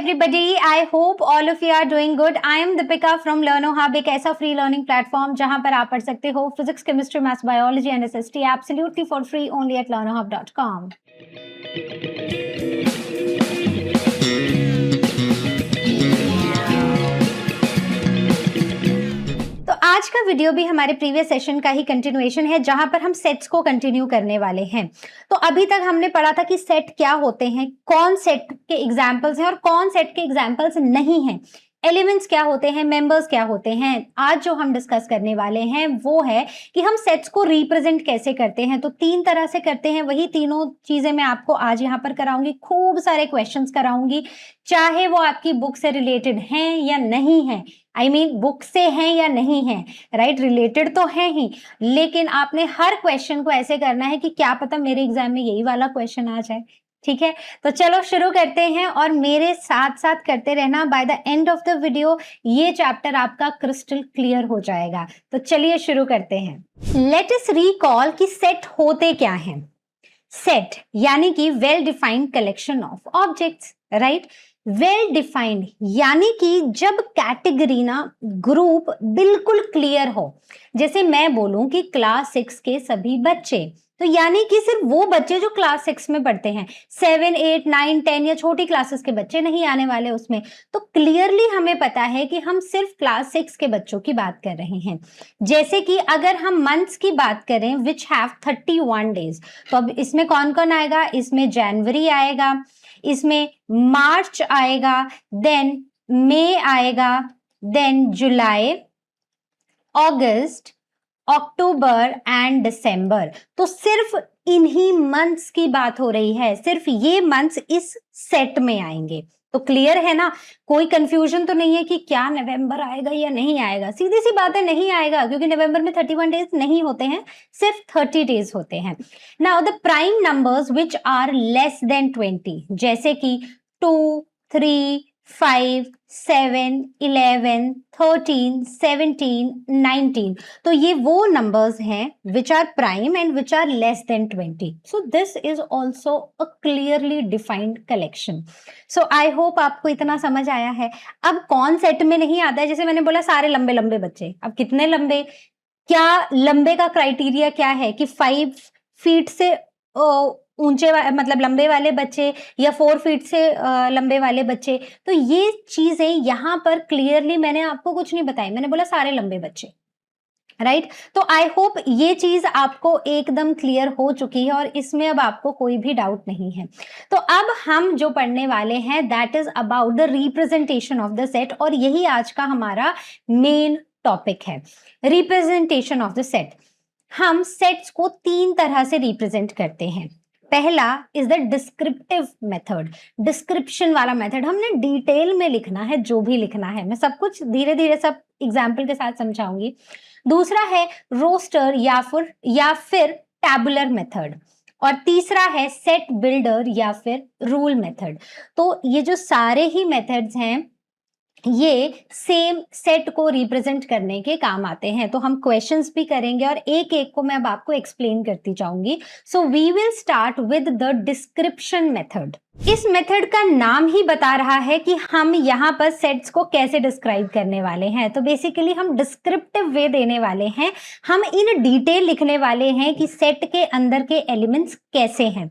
everybody, I hope all of you are doing good. I am Deepika from Learno Hub, एक ऐसा free learning platform जहां पर आप पढ़ सकते हो physics, chemistry, maths, biology and SST absolutely for free only at learnohub.com. तो आज का वीडियो भी हमारे प्रीवियस सेशन का ही कंटिन्यूएशन है जहां पर हम सेट्स को कंटिन्यू करने वाले हैं। तो अभी तक हमने पढ़ा था कि सेट क्या होते हैं, कौन सेट के एग्जाम्पल्स हैं और कौन सेट के एग्जाम्पल्स नहीं हैं, एलिमेंट्स क्या होते हैं, मेंबर्स क्या होते हैं। आज जो हम डिस्कस करने वाले हैं वो है कि हम सेट्स को रिप्रेजेंट कैसे करते हैं। तो तीन तरह से करते हैं, वही तीनों चीजें मैं आपको आज यहाँ पर कराऊंगी। खूब सारे क्वेश्चंस कराऊंगी, चाहे वो आपकी बुक से रिलेटेड हैं या नहीं है। I mean, बुक से हैं या नहीं है, राइट, रिलेटेड तो है ही, लेकिन आपने हर क्वेश्चन को ऐसे करना है कि क्या पता मेरे एग्जाम में यही वाला क्वेश्चन आ जाए। ठीक है, तो चलो शुरू करते हैं और मेरे साथ साथ करते रहना। By the end of the video ये चैप्टर आपका क्रिस्टल क्लियर हो जाएगा। तो चलिए शुरू करते हैं। लेट अस रिकॉल कि सेट होते क्या हैं। सेट यानी कि well defined collection of objects, right. Well defined यानी कि जब कैटेगरी ना, ग्रुप बिल्कुल क्लियर हो। जैसे मैं बोलूं कि क्लास 6 के सभी बच्चे, तो यानी कि सिर्फ वो बच्चे जो क्लास 6 में पढ़ते हैं, 7, 8, 9, 10 या छोटी क्लासेस के बच्चे नहीं आने वाले उसमें। तो क्लियरली हमें पता है कि हम सिर्फ क्लास 6 के बच्चों की बात कर रहे हैं। जैसे कि अगर हम मंथ्स की बात करें विच हैव 31 डेज, तो अब इसमें कौन कौन आएगा, इसमें जनवरी आएगा, इसमें मार्च आएगा, देन मई आएगा, देन जुलाई, अगस्त, अक्टूबर एंड दिसंबर। तो सिर्फ इन्हीं मंथ्स की बात हो रही है, सिर्फ ये मंथ्स इस सेट में आएंगे। तो क्लियर है ना, कोई कंफ्यूजन तो नहीं है कि क्या नवंबर आएगा या नहीं आएगा। सीधी सी बात है, नहीं आएगा, क्योंकि नवंबर में 31 डेज नहीं होते हैं, सिर्फ 30 डेज होते हैं। Now the prime numbers which are less than 20, जैसे कि 2, 3, 5, 7, 11, 13, 17, 19। तो ये वो नंबर्स हैं which are prime and which are less than 20। So this is also a clearly defined collection. So I hope आपको इतना समझ आया है। अब कौन सेट में नहीं आता है, जैसे मैंने बोला सारे लंबे लंबे बच्चे। अब कितने लंबे, क्या लंबे का क्राइटेरिया क्या है कि 5 फीट से ऊंचे मतलब लंबे वाले बच्चे या 4 फीट से लंबे वाले बच्चे। तो ये चीजें यहाँ पर क्लियरली मैंने आपको कुछ नहीं बताई, मैंने बोला सारे लंबे बच्चे, राइट। तो आई होप ये चीज आपको एकदम क्लियर हो चुकी है और इसमें अब आपको कोई भी डाउट नहीं है। तो अब हम जो पढ़ने वाले हैं that is about the representation of the set, और यही आज का हमारा मेन टॉपिक है, रिप्रेजेंटेशन ऑफ द सेट। हम सेट्स को 3 तरह से रिप्रेजेंट करते हैं। पहला is the descriptive method, description वाला मेथड। हमने डिटेल में लिखना है, जो भी लिखना है, मैं सब कुछ धीरे धीरे सब एग्जाम्पल के साथ समझाऊंगी। दूसरा है रोस्टर या फिर टैबुलर मेथड, और तीसरा है सेट बिल्डर या फिर रूल मेथड। तो ये जो सारे ही मेथड्स हैं ये सेम सेट को रिप्रेजेंट करने के काम आते हैं। तो हम क्वेश्चंस भी करेंगे और एक एक को मैं अब आपको एक्सप्लेन करती जाऊंगी। So we will start with the description method. इस मेथड का नाम ही बता रहा है कि हम यहाँ पर सेट्स को कैसे डिस्क्राइब करने वाले हैं। तो बेसिकली हम डिस्क्रिप्टिव वे देने वाले हैं, हम इन डिटेल लिखने वाले हैं कि सेट के अंदर के एलिमेंट्स कैसे हैं।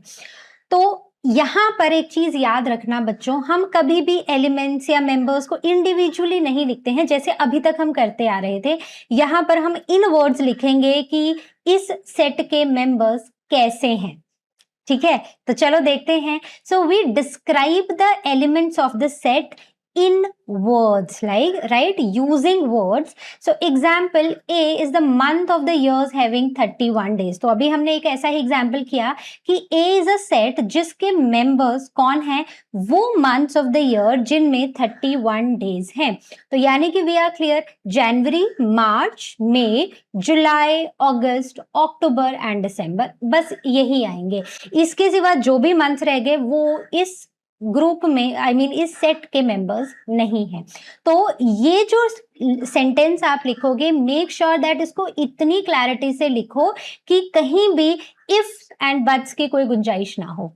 तो यहाँ पर एक चीज याद रखना बच्चों, हम कभी भी एलिमेंट्स या मेंबर्स को इंडिविजुअली नहीं लिखते हैं जैसे अभी तक हम करते आ रहे थे। यहाँ पर हम इन वर्ड्स लिखेंगे कि इस सेट के मेंबर्स कैसे हैं। ठीक है, तो चलो देखते हैं। So we describe the elements of the set in words, like, right, using words. So example A is the month of the years having 31 days. तो अभी हमने एक ऐसा ही एग्जाम्पल किया कि A is a set जिसके members कौन हैं, वो months of the year जिनमें 31 days हैं। तो यानी कि we are clear, जनवरी, मार्च, मई, जुलाई, अगस्त, अक्टूबर एंड दिसंबर, बस यही आएंगे। इसके सिवा जो भी मंथ्स रह गए वो इस ग्रुप में इस सेट के मेंबर्स नहीं है। तो ये जो सेंटेंस आप लिखोगे, मेक श्योर दैट इसको इतनी क्लैरिटी से लिखो कि कहीं भी इफ एंड बट्स की कोई गुंजाइश ना हो।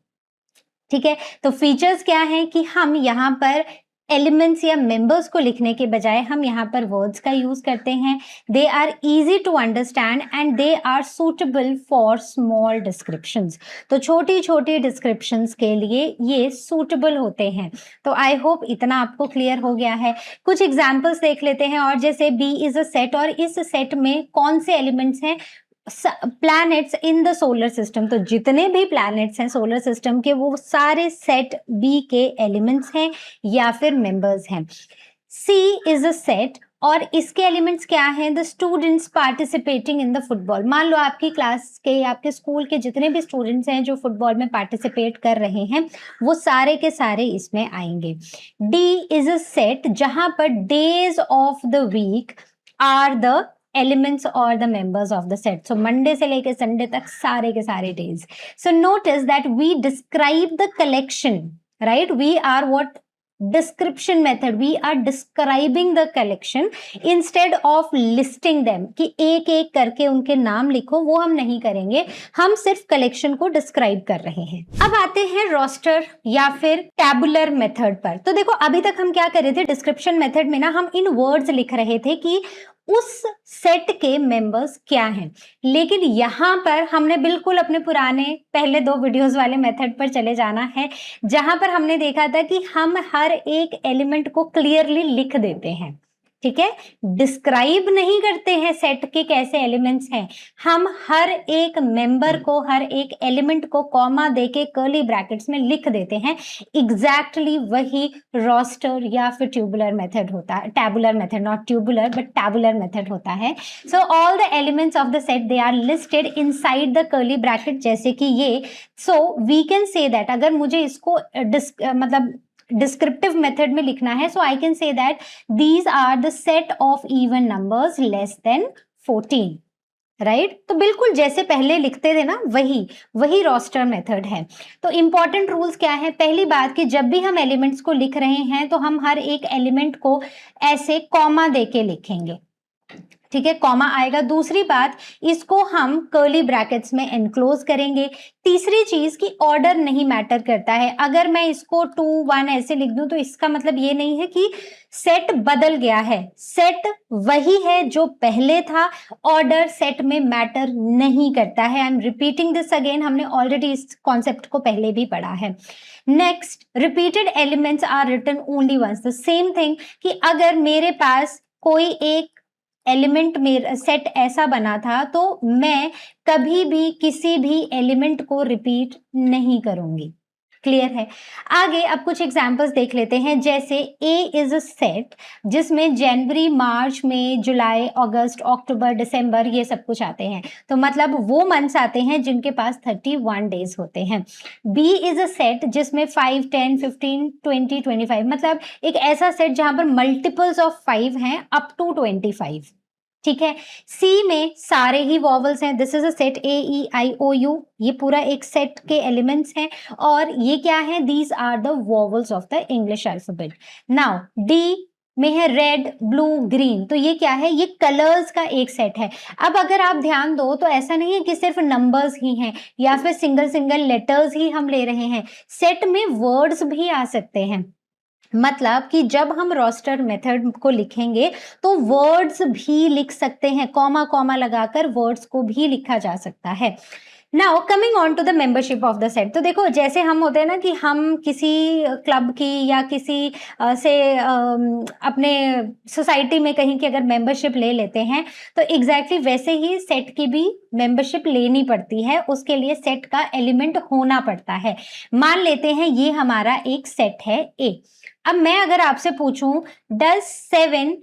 ठीक है, तो फीचर्स क्या हैं कि हम यहाँ पर एलिमेंट्स या मेंबर्स को लिखने के बजाय हम यहाँ पर वर्ड्स का यूज करते हैं। They are easy to understand and they are suitable for small descriptions. तो छोटी छोटी डिस्क्रिप्शंस के लिए ये सूटेबल होते हैं। तो आई होप इतना आपको क्लियर हो गया है। कुछ एग्जाम्पल्स देख लेते हैं। और जैसे बी इज अ सेट, और इस सेट में कौन से एलिमेंट्स हैं? Planets in the solar system. तो जितने भी प्लैनेट्स हैं सोलर सिस्टम के, वो सारे सेट बी के एलिमेंट्स हैं या फिर मेंबर्स हैं। सी इज अ सेट, और इसके एलिमेंट्स क्या हैं? The students participating in the football. मान लो आपकी क्लास के, आपके स्कूल के जितने भी स्टूडेंट्स हैं जो फुटबॉल में पार्टिसिपेट कर रहे हैं, वो सारे के सारे इसमें आएंगे। डी इज अ सेट, जहां पर days of the week are the elements और the members of the set. So Monday से लेकर संडे तक सारे के सारे days. So notice that we describe the collection, right? We are what? Description method. We are describing the collection instead of listing them, कि एक एक करके उनके नाम लिखो, वो हम नहीं करेंगे। हम सिर्फ कलेक्शन को डिस्क्राइब कर रहे हैं। अब आते हैं रोस्टर या फिर टैबुलर मेथड पर। तो देखो, अभी तक हम क्या कर रहे थे? डिस्क्रिप्शन मेथड में ना हम इन वर्ड्स लिख रहे थे कि उस सेट के मेंबर्स क्या हैं, लेकिन यहाँ पर हमने बिल्कुल अपने पुराने पहले 2 वीडियोस वाले मेथड पर चले जाना है, जहां पर हमने देखा था कि हम हर एक एलिमेंट को क्लियरली लिख देते हैं। ठीक है, डिस्क्राइब नहीं करते हैं सेट के कैसे एलिमेंट्स हैं, हम हर एक मेंबर को, हर एक एलिमेंट को कॉमा देके कर्ली ब्रैकेट्स में लिख देते हैं। एग्जैक्टली वही रोस्टर या फिर ट्यूबुलर मेथड होता है। Tabular method, not tubular but tabular method होता है। So all the elements of the set they are listed inside the curly bracket, जैसे कि ये। So we can say that, अगर मुझे इसको मतलब डिस्क्रिप्टिव मेथड में लिखना है, so I can say that these are the set of even numbers less than 14, right? तो बिल्कुल जैसे पहले लिखते थे ना, वही रोस्टर मेथड है। तो इंपॉर्टेंट रूल्स क्या है? पहली बात कि जब भी हम एलिमेंट्स को लिख रहे हैं तो हम हर एक एलिमेंट को ऐसे कॉमा देके लिखेंगे। ठीक है, कॉमा आएगा। दूसरी बात, इसको हम कर्ली ब्रैकेट्स में एनक्लोज करेंगे। तीसरी चीज कि ऑर्डर नहीं मैटर करता है। अगर मैं इसको 2 1 ऐसे लिख दूं तो इसका मतलब ये नहीं है कि सेट बदल गया है, सेट वही है जो पहले था। ऑर्डर सेट में मैटर नहीं करता है। I am repeating this again, हमने ऑलरेडी इस कॉन्सेप्ट को पहले भी पढ़ा है। Next, repeated elements are written only once. The same thing कि अगर मेरे पास कोई एक एलिमेंट में सेट ऐसा बना था, तो मैं कभी भी किसी भी एलिमेंट को रिपीट नहीं करूंगी। क्लियर है? आगे अब कुछ एग्जांपल्स देख लेते हैं। जैसे ए इज अ सेट जिसमें जनवरी, मार्च, मई, जुलाई, अगस्त, अक्टूबर, दिसंबर ये सब कुछ आते हैं। तो मतलब वो मंथ्स आते हैं जिनके पास 31 डेज होते हैं। बी इज अ सेट जिसमें 5, 10, 15, 20, 25, मतलब एक ऐसा सेट जहां पर मल्टीपल्स ऑफ 5 हैं अप टू 25। ठीक है। सी में सारे ही वॉवल्स हैं। This is a set A E I O U, ये पूरा एक सेट के एलिमेंट्स हैं। और ये क्या है? These are the vowels of the English alphabet. Now D में है रेड, ब्लू, ग्रीन, तो ये क्या है? ये कलर्स का एक सेट है। अब अगर आप ध्यान दो तो ऐसा नहीं है कि सिर्फ नंबर्स ही हैं या फिर सिंगल सिंगल लेटर्स ही हम ले रहे हैं, सेट में वर्ड्स भी आ सकते हैं। मतलब कि जब हम रोस्टर मेथड को लिखेंगे तो वर्ड्स भी लिख सकते हैं, कॉमा कॉमा लगाकर वर्ड्स को भी लिखा जा सकता है। Now coming on to the membership of the set. तो देखो, जैसे हम होते हैं ना कि हम किसी क्लब की या किसी अपने सोसाइटी में कहीं की अगर मेंबरशिप ले लेते हैं, तो एग्जैक्टली वैसे ही सेट की भी मेंबरशिप लेनी पड़ती है। उसके लिए सेट का एलिमेंट होना पड़ता है। मान लेते हैं ये हमारा एक सेट है ए। अब मैं अगर आपसे पूछूं does 7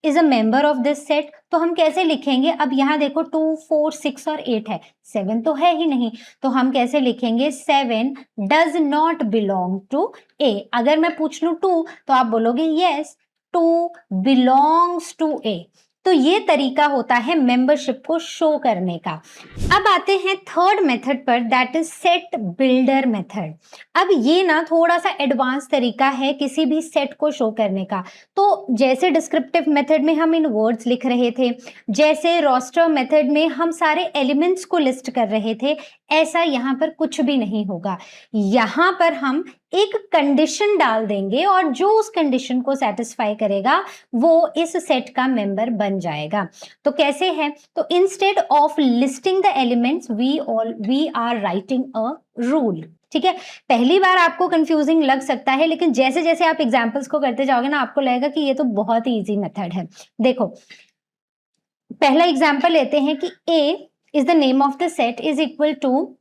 is a member of this set, तो हम कैसे लिखेंगे? अब यहाँ देखो 2, 4, 6 और 8 है, 7 तो है ही नहीं, तो हम कैसे लिखेंगे? 7 डज नॉट बिलोंग टू ए। अगर मैं पूछ लूं 2 तो आप बोलोगे यस 2 बिलोंग्स टू ए। तो ये तरीका होता है मेंबरशिप को शो करने का। अब आते हैं थर्ड मेथड पर, that is set builder method. अब ये ना थोड़ा सा एडवांस तरीका है किसी भी सेट को शो करने का। तो जैसे डिस्क्रिप्टिव मेथड में हम इन वर्ड्स लिख रहे थे, जैसे रोस्टर मेथड में हम सारे एलिमेंट्स को लिस्ट कर रहे थे, ऐसा यहाँ पर कुछ भी नहीं होगा। यहाँ पर हम एक कंडीशन डाल देंगे और जो उस कंडीशन को सेटिस्फाई करेगा वो इस सेट का मेंबर बन जाएगा। तो कैसे है, तो instead of listing the elements we are writing a rule. ठीक है, पहली बार आपको कंफ्यूजिंग लग सकता है, लेकिन जैसे जैसे आप एग्जांपल्स को करते जाओगे ना, आपको लगेगा कि ये तो बहुत ही इजी मेथड है। देखो, पहला एग्जांपल लेते हैं कि A is the name of the set is equal to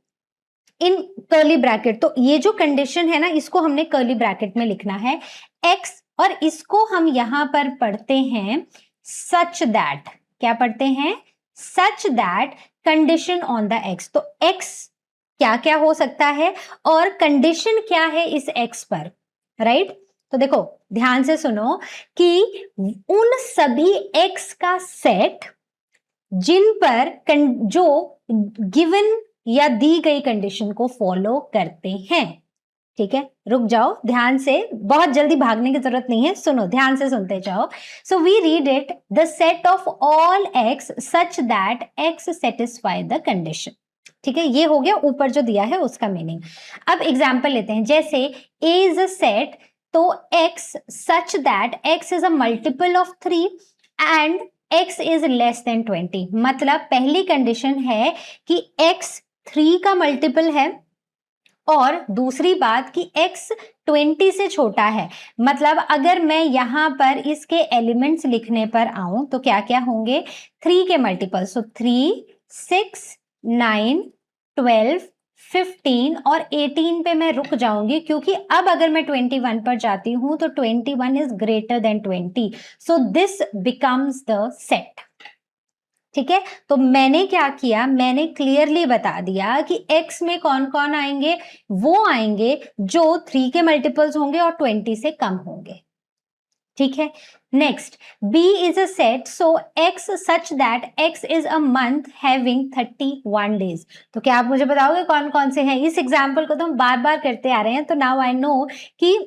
in curly bracket. तो ये जो कंडीशन है ना, इसको हमने कर्ली ब्रैकेट में लिखना है x, और इसको हम यहां पर पढ़ते हैं सच दैट। क्या पढ़ते हैं? Such that condition on the x। तो x क्या क्या हो सकता है और कंडीशन क्या है इस x पर, राइट? तो देखो ध्यान से सुनो कि उन सभी x का सेट जिन पर जो गिवन या दी गई कंडीशन को फॉलो करते हैं। ठीक है, रुक जाओ, ध्यान से, बहुत जल्दी भागने की जरूरत नहीं है, सुनो, ध्यान से सुनते जाओ। So we read it, the set of all x such that x satisfy the condition. ठीक है, ये हो गया ऊपर जो दिया है उसका मीनिंग। अब एग्जाम्पल लेते हैं, जैसे a इज अ सेट, तो x such that x is a multiple of 3 and x is less than 20। मतलब पहली कंडीशन है कि x 3 का मल्टीपल है, और दूसरी बात कि x 20 से छोटा है। मतलब अगर मैं यहां पर इसके एलिमेंट्स लिखने पर आऊं तो क्या क्या होंगे? 3 के मल्टीपल, सो 3, 6, 9, 12, 15 और 18 पे मैं रुक जाऊंगी, क्योंकि अब अगर मैं 21 पर जाती हूं तो 21 is greater then 20, so this becomes the set. ठीक है, तो मैंने क्या किया, मैंने क्लियरली बता दिया कि x में कौन कौन आएंगे, वो आएंगे जो 3 के मल्टीपल्स होंगे और 20 से कम होंगे। ठीक है, next, b is a set, so x such that x is a month having 31 days. तो क्या आप मुझे बताओगे कौन कौन से हैं? इस एग्जाम्पल को तो हम बार बार करते आ रहे हैं, तो नाउ आई नो कि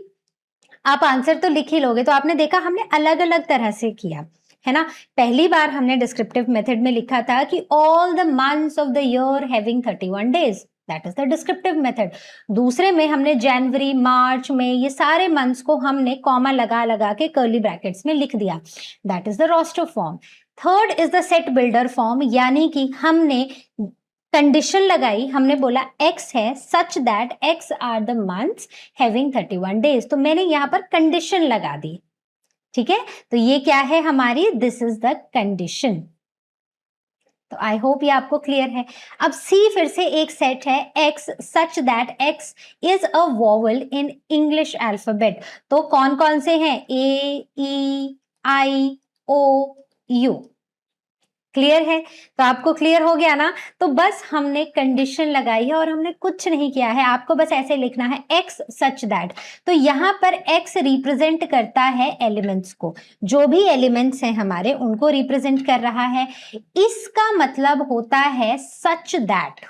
आप आंसर तो लिख ही लोगे। तो आपने देखा हमने अलग अलग तरह से किया है ना। पहली बार हमने डिस्क्रिप्टिव मेथड में लिखा था कि all the months of the year having 31 days, that is the descriptive method. दूसरे में हमने जनवरी, मार्च में ये सारे मंथ्स को हमने कॉमा लगा लगा के कर्ली ब्रैकेट्स में लिख दिया, that is the roster form. Third is the set builder form, यानी कि हमने कंडीशन लगाई, हमने बोला x है such that x are the months having 31 days, तो मैंने यहां पर कंडीशन लगा दी। ठीक है, तो ये क्या है हमारी, दिस इज द कंडीशन। तो आई होप ये आपको क्लियर है। अब C फिर से एक सेट है, x such that x is a vowel in English alphabet. तो कौन कौन से हैं? A, E, I, O, U। Clear है? तो आपको क्लियर हो गया ना। तो बस हमने कंडीशन लगाई है और हमने कुछ नहीं किया है, आपको बस ऐसे लिखना है x सच दैट। तो यहां पर x रिप्रेजेंट करता है एलिमेंट्स को, जो भी एलिमेंट्स हैं हमारे उनको रिप्रेजेंट कर रहा है। इसका मतलब होता है सच दैट।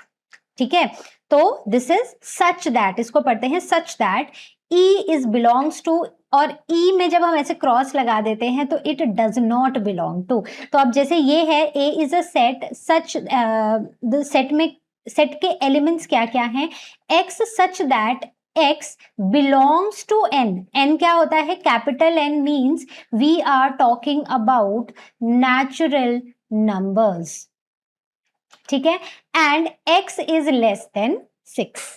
ठीक है, तो दिस इज सच दैट, इसको पढ़ते हैं such that E is belongs to, और E में जब हम ऐसे क्रॉस लगा देते हैं तो it does not belong to. तो अब जैसे ये है A is a set such, the set में सेट के एलिमेंट्स क्या क्या हैं? X such that X belongs to N। N क्या होता है? Capital N means we are talking about natural numbers. ठीक है, and x is less than 6।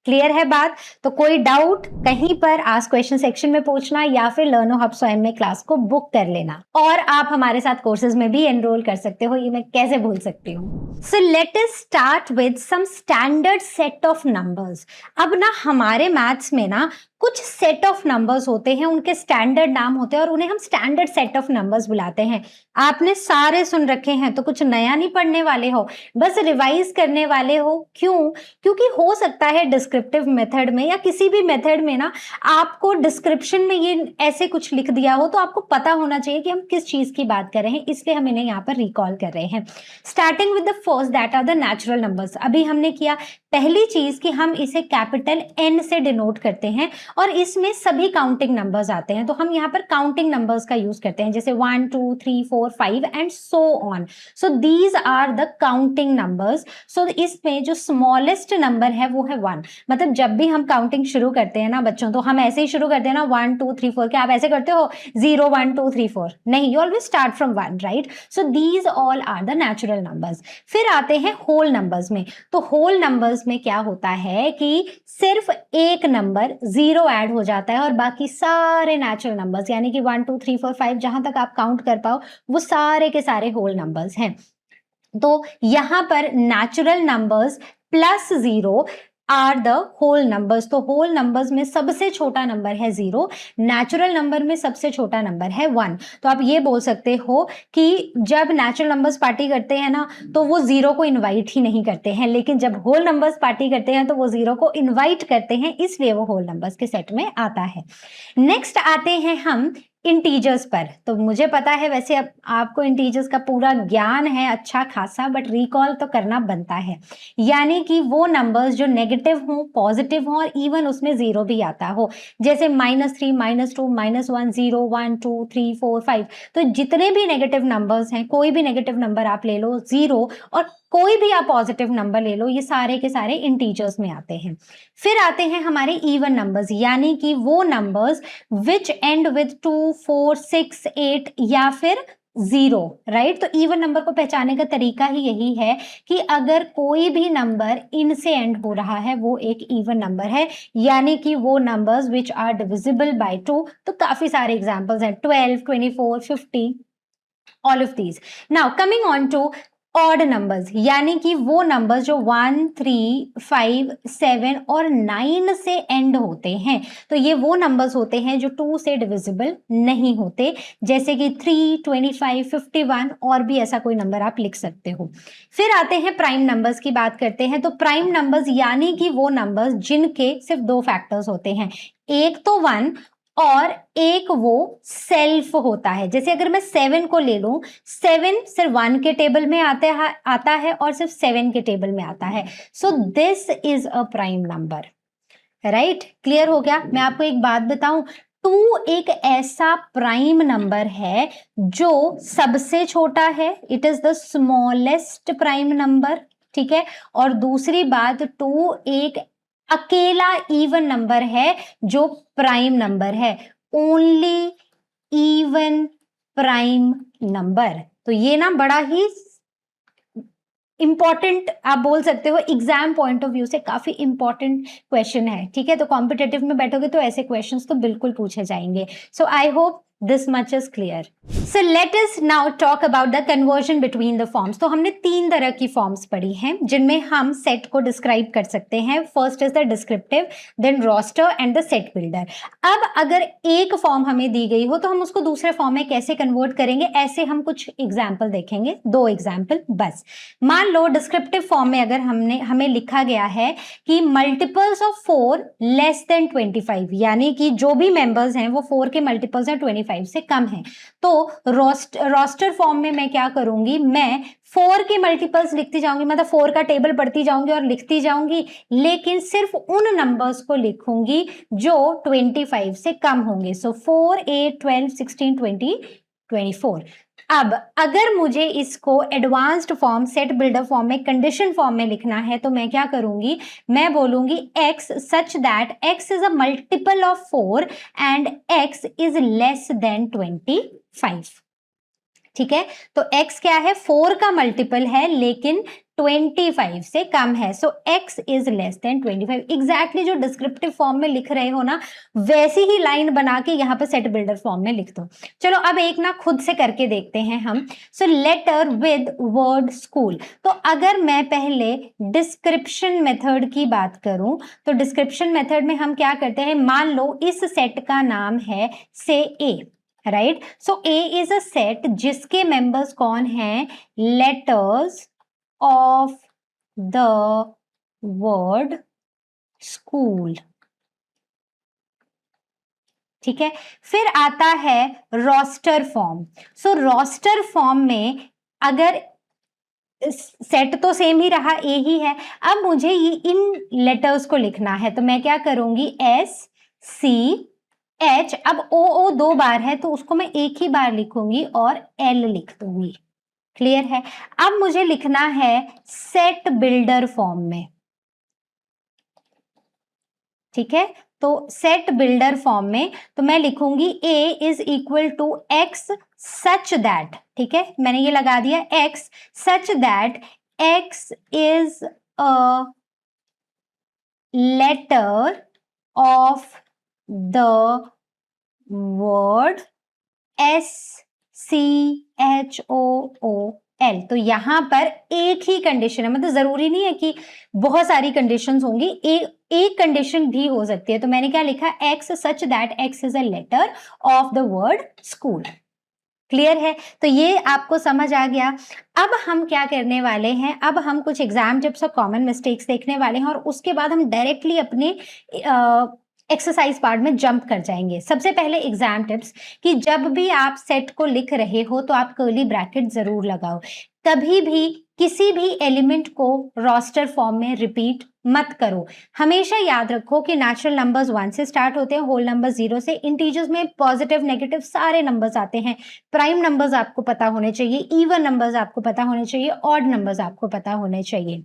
Clear है बात? तो कोई डाउट कहीं पर आस्क क्वेश्चन सेक्शन में पूछना, या फिर लर्नो हब स्वयं में क्लास को बुक कर लेना, और आप हमारे साथ कोर्सेज में भी एनरोल कर सकते हो, ये मैं कैसे भूल सकती हूँ। So let us start with some standard set of numbers. अब ना हमारे मैथ्स में ना कुछ सेट ऑफ नंबर्स होते हैं, उनके स्टैंडर्ड नाम होते हैं और उन्हें हम स्टैंडर्ड सेट ऑफ नंबर्स बुलाते हैं। आपने सारे सुन रखे हैं तो कुछ नया नहीं पढ़ने वाले हो, बस रिवाइज करने वाले हो। क्यों? क्योंकि हो सकता है डिस्क्रिप्टिव मेथड में या किसी भी मेथड में ना आपको डिस्क्रिप्शन में ये ऐसे कुछ लिख दिया हो, तो आपको पता होना चाहिए कि हम किस चीज की बात कर रहे हैं, इसलिए हम इन्हें यहाँ पर रिकॉल कर रहे हैं। Starting with the first that are the natural numbers. अभी हमने किया पहली चीज कि हम इसे कैपिटल N से डिनोट करते हैं और इसमें सभी काउंटिंग नंबर्स आते हैं, तो हम यहाँ पर काउंटिंग नंबर्स का यूज करते हैं, जैसे 1 2 3 4 5 and so on. So these are the counting numbers. So इसमें जो स्मॉलेस्ट नंबर है वो है 1। मतलब जब भी हम काउंटिंग शुरू करते हैं ना बच्चों, तो हम ऐसे ही शुरू करते हैं ना 1 2 3 4। क्या आप ऐसे करते हो 0 1 2 3 4? नहीं, you always start from 1, right? So these all are the natural numbers. फिर आते हैं होल नंबर्स में। तो होल नंबर्स में क्या होता है कि सिर्फ एक नंबर 0 ऐड हो जाता है और बाकी सारे नेचुरल नंबर्स, यानी कि 1 2 3 4 5 जहां तक आप काउंट कर पाओ, वो सारे के सारे होल नंबर्स हैं। तो यहां पर natural numbers plus 0 are the whole numbers. तो होल नंबर्स में सबसे छोटा नंबर है 0, नेचुरल नंबर में सबसे छोटा नंबर है 1। तो आप ये बोल सकते हो कि जब नेचुरल नंबर्स पार्टी करते हैं ना, तो वो 0 को इनवाइट ही नहीं करते हैं, लेकिन जब होल नंबर्स पार्टी करते हैं तो वो 0 को इनवाइट करते हैं, इसलिए वो होल नंबर्स के सेट में आता है। नेक्स्ट आते हैं हम इंटीजर्स पर। तो मुझे पता है वैसे अब आपको इंटीजर्स का पूरा ज्ञान है अच्छा खासा, बट रिकॉल तो करना बनता है। यानी कि वो नंबर्स जो नेगेटिव हो, पॉजिटिव हो और इवन उसमें 0 भी आता हो, जैसे -3 -2 -1 0 1 2 3 4 5। तो जितने भी नेगेटिव नंबर्स हैं, कोई भी नेगेटिव नंबर आप ले लो, 0 और कोई भी आप पॉजिटिव नंबर ले लो, ये सारे के सारे इंटीजर्स में आते हैं। फिर आते हैं हमारे इवन नंबर्स, यानी कि वो नंबर्स विच एंड विद 2 4 6 8 या फिर 0, राइट? तो इवन नंबर को पहचानने का तरीका ही यही है कि अगर कोई भी नंबर इन से एंड हो रहा है वो एक इवन नंबर है, यानी कि वो numbers which are divisible by 2। तो काफी सारे एग्जांपल्स हैं, 12 24 50, all of these. Now coming on to odd numbers, यानी कि वो नंबर्स जो 1 3 5 7 और 9 से एंड होते हैं। तो ये वो नंबर्स होते हैं जो 2 से डिविजिबल नहीं होते, जैसे कि 3 25 51 और भी ऐसा कोई नंबर आप लिख सकते हो। फिर आते हैं प्राइम नंबर्स की बात करते हैं। तो प्राइम नंबर्स यानी कि वो नंबर्स जिनके सिर्फ 2 फैक्टर्स होते हैं, एक तो 1 और एक वो सेल्फ होता है। जैसे अगर मैं 7 को ले लूं, 7 सिर्फ 1 के टेबल में आता है और सिर्फ 7 के टेबल में आता है। सो this is a prime number, right? Clear हो गया? मैं आपको एक बात बताऊं, 2 एक ऐसा प्राइम नंबर है जो सबसे छोटा है, it is the smallest prime number, ठीक है? और दूसरी बात, 2 एक अकेला इवन नंबर है जो प्राइम नंबर है, ओनली इवन प्राइम नंबर। तो ये ना बड़ा ही इंपॉर्टेंट आप बोल सकते हो, एग्जाम पॉइंट ऑफ व्यू से काफी इंपॉर्टेंट क्वेश्चन है, ठीक है? तो कॉम्पिटेटिव में बैठोगे तो ऐसे क्वेश्चंस तो बिल्कुल पूछे जाएंगे। So I hope this much is clear. So let us now talk about the conversion between the forms. तो हमने 3 तरह की फॉर्म्स पढ़ी हैं जिनमें हम सेट को डिस्क्राइब कर सकते हैं। First is the descriptive, then roster and the set builder. अब अगर एक फॉर्म हमें दी गई हो तो हम उसको दूसरे फॉर्म में कैसे कन्वर्ट करेंगे, ऐसे हम कुछ एग्जाम्पल देखेंगे, 2 एग्जाम्पल बस। मान लो डिस्क्रिप्टिव फॉर्म में अगर हमें लिखा गया है कि मल्टीपल्स ऑफ 4 लेस देन 25, यानी कि जो भी मेंबर्स हैं वो 4 के मल्टीपल्स हैं 25 से कम हैं। तो रोस्टर फॉर्म में मैं क्या करूंगी, मैं 4 के मल्टीपल्स लिखती जाऊंगी, मतलब 4 का टेबल पढ़ती जाऊंगी और लिखती जाऊंगी, लेकिन सिर्फ उन नंबर्स को लिखूंगी जो 25 से कम होंगे। सो 4 8 12 16 20 24। अब अगर मुझे इसको advanced form, set builder form में, कंडीशन फॉर्म में लिखना है तो मैं क्या करूंगी, मैं बोलूंगी x such that x is a multiple of 4 and x is less than 25, ठीक है? तो x क्या है, 4 का मल्टीपल है लेकिन 25 से कम है। सो x is less than 25। Exactly जो डिस्क्रिप्टिव फॉर्म में लिख रहे हो ना, वैसी ही लाइन बना के यहाँ पे सेट बिल्डर फॉर्म में लिख दो। चलो अब एक ना खुद से करके देखते हैं हम। सो लेटर विद वर्ड स्कूल। तो अगर मैं पहले डिस्क्रिप्शन मेथड की बात करूं, तो डिस्क्रिप्शन मेथड में हम क्या करते हैं, मान लो इस सेट का नाम है से A, right? So A is a set जिसके मेंबर्स कौन हैं, letters of the word school, ठीक है? फिर आता है रोस्टर फॉर्म। सो रोस्टर फॉर्म में अगर सेट तो सेम ही रहा, ए ही है। अब मुझे ये इन लेटर्स को लिखना है, तो मैं क्या करूंगी, एस सी एच। अब ओ ओ 2 बार है तो उसको मैं एक ही बार लिखूंगी और एल लिख दूंगी। क्लियर है? अब मुझे लिखना है सेट बिल्डर फॉर्म में, ठीक है। तो सेट बिल्डर फॉर्म में तो मैं लिखूंगी A is equal to X such that, ठीक है, मैंने ये लगा दिया X such that x is a letter of the word S C H O O L. तो यहां पर एक ही कंडीशन है, मतलब जरूरी नहीं है कि बहुत सारी कंडीशंस होंगी, एक कंडीशन भी हो सकती है। तो मैंने क्या लिखा, x such that x is a letter of the word school. Clear है? तो ये आपको समझ आ गया। अब हम क्या करने वाले हैं, अब हम कुछ एग्जाम टिप्स और कॉमन मिस्टेक्स देखने वाले हैं और उसके बाद हम डायरेक्टली अपने एक्सरसाइज पार्ट में जंप कर जाएंगे। सबसे पहले एग्जाम टिप्स कि जब भी आप सेट को लिख रहे हो तो आप कर्ली ब्रैकेट जरूर लगाओ। कभी भी किसी भी एलिमेंट को रोस्टर फॉर्म में रिपीट मत करो। हमेशा याद रखो कि नेचुरल नंबर्स 1 से स्टार्ट होते हैं, होल नंबर 0 से। इंटीजर्स में पॉजिटिव नेगेटिव सारे नंबर्स आते हैं। प्राइम नंबर्स आपको पता होने चाहिए, इवन नंबर्स आपको पता होने चाहिए, ऑड नंबर्स आपको पता होने चाहिए।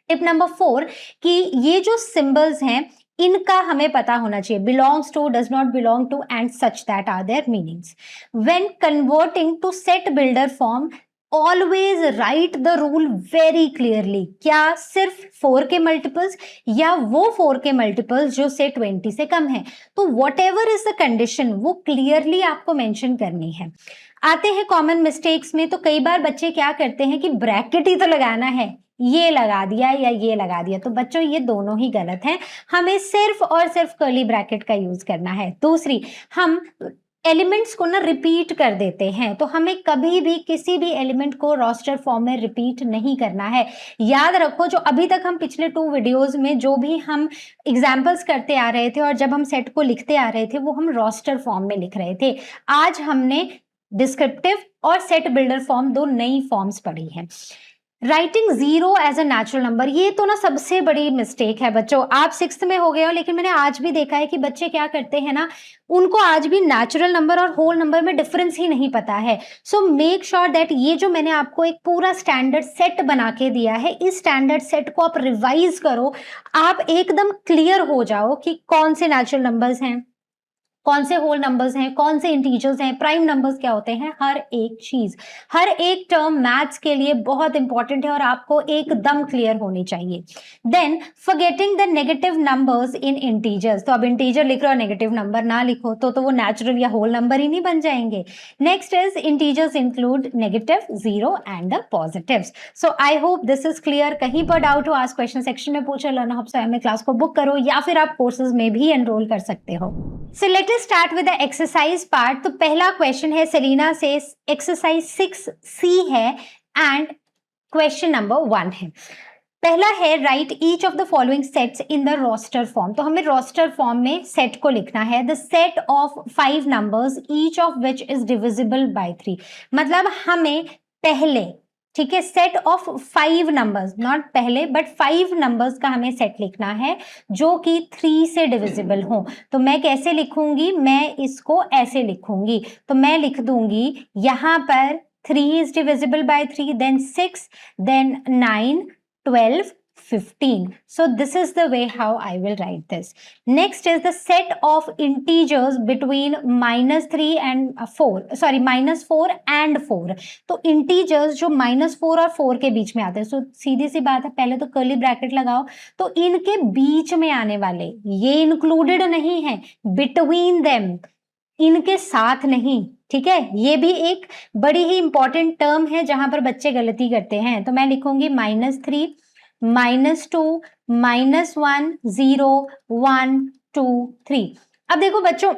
टिप नंबर 4 कि ये जो सिंबल्स हैं इनका हमें पता होना चाहिए, belongs to, does not belong to and such that are their meanings. When converting to set builder form always write the rule very clearly. क्या सिर्फ 4 के मल्टीपल्स या वो 4 के मल्टीपल्स जो से 20 से कम है? तो what ever is the condition वो क्लियरली आपको मेंशन करनी है। आते हैं कॉमन मिस्टेक्स में। तो कई बार बच्चे क्या करते हैं कि ब्रैकेट ही तो लगाना है, ये लगा दिया या ये लगा दिया। तो बच्चों ये दोनों ही गलत हैं, हमें सिर्फ और सिर्फ कर्ली ब्रैकेट का यूज करना है। दूसरी, हम एलिमेंट्स को ना रिपीट कर देते हैं, तो हमें कभी भी किसी भी एलिमेंट को रोस्टर फॉर्म में रिपीट नहीं करना है। याद रखो जो अभी तक हम पिछले 2 वीडियोस में जो भी हम एग्जाम्पल्स करते आ रहे थे और जब हम सेट को लिखते आ रहे थे वो हम रोस्टर फॉर्म में लिख रहे थे। आज हमने डिस्क्रिप्टिव और सेट बिल्डर फॉर्म 2 नई फॉर्म्स पढ़ी हैं। Writing 0 as a natural number, ये तो ना सबसे बड़ी मिस्टेक है बच्चों। आप 6th में हो गए हो, लेकिन मैंने आज भी देखा है कि बच्चे क्या करते हैं ना, उनको आज भी नेचुरल नंबर और होल नंबर में डिफरेंस ही नहीं पता है। सो मेक श्योर दैट ये जो मैंने आपको एक पूरा स्टैंडर्ड सेट बना के दिया है, इस स्टैंडर्ड सेट को आप रिवाइज करो, आप एकदम क्लियर हो जाओ कि कौन से नेचुरल नंबर्स हैं, कौन से होल नंबर्स हैं, कौन से इंटीजर्स हैं, प्राइम नंबर्स क्या होते हैं। हर एक चीज, हर एक टर्म मैथ्स के लिए बहुत इंपॉर्टेंट है और आपको एकदम क्लियर होनी चाहिए। Then forgetting the negative numbers in integers, तो अब इंटीजर लिख रहे हो नेगेटिव नंबर ना लिखो तो वो नेचुरल या होल नंबर ही नहीं बन जाएंगे। Next is integers include negative, 0 and the positives. So I hope this is clear. कहीं पर डाउट हो आस्क क्वेश्चन सेक्शन में पूछो, लर्न हब स्वयं में क्लास को बुक करो या फिर आप कोर्सेज में भी एनरोल कर सकते हो। So let us start with the exercise part। तो पहला क्वेश्चन है सेलिना से, एक्सरसाइज 6C है एंड क्वेश्चन नंबर 1 है। पहला है write each of the following sets in the roster form. तो हमें रोस्टर फॉर्म में सेट को लिखना है। The set of 5 numbers each of which is divisible by 3। मतलब हमें पहले, ठीक है, सेट ऑफ 5 नंबर्स, नॉट पहले बट 5 नंबर्स का हमें सेट लिखना है जो कि 3 से डिविजिबल हो। तो मैं कैसे लिखूंगी, मैं इसको ऐसे लिखूंगी। तो मैं लिख दूंगी यहां पर 3 is divisible by 3, then 6, then 9, 12, 15. So this is the way how I will write this. Next is the set of integers between -3 and 4, sorry -4 and 4. तो integers जो -4 और 4 के बीच में आते हैं, so सीधी सी बात है, पहले तो कर्ली ब्रैकेट लगाओ। तो इनके बीच में आने वाले ये इंक्लूडेड नहीं है, बिटवीन देम, इनके साथ नहीं, ठीक है। ये भी एक बड़ी ही इंपॉर्टेंट टर्म है जहां पर बच्चे गलती करते हैं। तो मैं लिखूंगी -3, -2, -1, 0, 1, 2, 3। अब देखो बच्चों,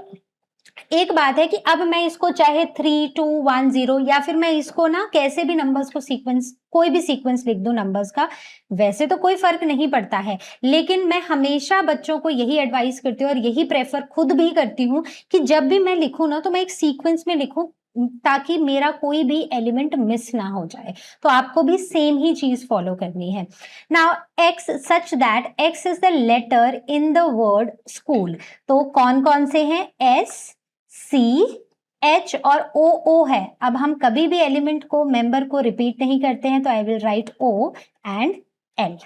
एक बात है कि अब मैं इसको चाहे 3, 2, 1, 0 या फिर मैं इसको ना कैसे भी नंबर्स को सीक्वेंस, कोई भी सीक्वेंस लिख दूं नंबर्स का, वैसे तो कोई फर्क नहीं पड़ता है। लेकिन मैं हमेशा बच्चों को यही एडवाइस करती हूँ और यही प्रेफर खुद भी करती हूँ कि जब भी मैं लिखूं ना तो मैं एक सीक्वेंस में लिखूं, ताकि मेरा कोई भी एलिमेंट मिस ना हो जाए। तो आपको भी सेम ही चीज फॉलो करनी है। Now x such that x is the letter in the word school. तो कौन कौन से हैं? एस, सी, एच और ओ। ओ है, अब हम कभी भी एलिमेंट को, मेंबर को रिपीट नहीं करते हैं, तो I will write O and L.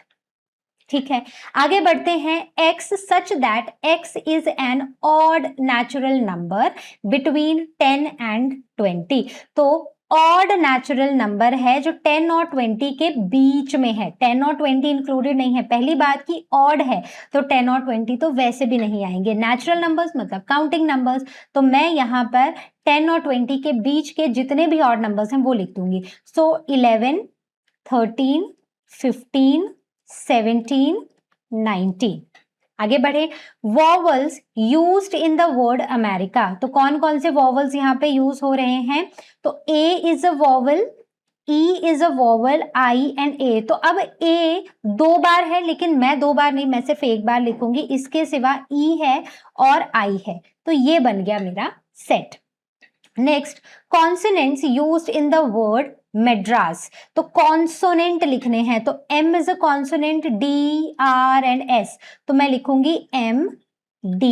ठीक है, आगे बढ़ते हैं। x such that x is an odd natural number between 10 and 20। तो ऑड नेचुरल नंबर है जो 10 और 20 के बीच में है। 10 और 20 इंक्लूडेड नहीं है। पहली बात की ऑड है तो 10 और 20 तो वैसे भी नहीं आएंगे। नेचुरल नंबर्स मतलब काउंटिंग नंबर्स, तो मैं यहाँ पर 10 और 20 के बीच के जितने भी ऑड नंबर्स हैं वो लिख दूंगी। सो 11, 13, 15, 17, 19। आगे बढ़े। Vowels used in the word America. तो कौन कौन से वॉवल्स यहाँ पे यूज हो रहे हैं? तो A is a vowel, E is a vowel, I and A. तो अब ए 2 बार है, लेकिन मैं 2 बार नहीं, मैं सिर्फ 1 बार लिखूंगी। इसके सिवा ई है और आई है, तो ये बन गया मेरा set. Next, consonants used in the word Madras. तो कॉन्सोनेंट लिखने हैं, तो M is a consonant, D, R and S। तो मैं लिखूंगी M, D,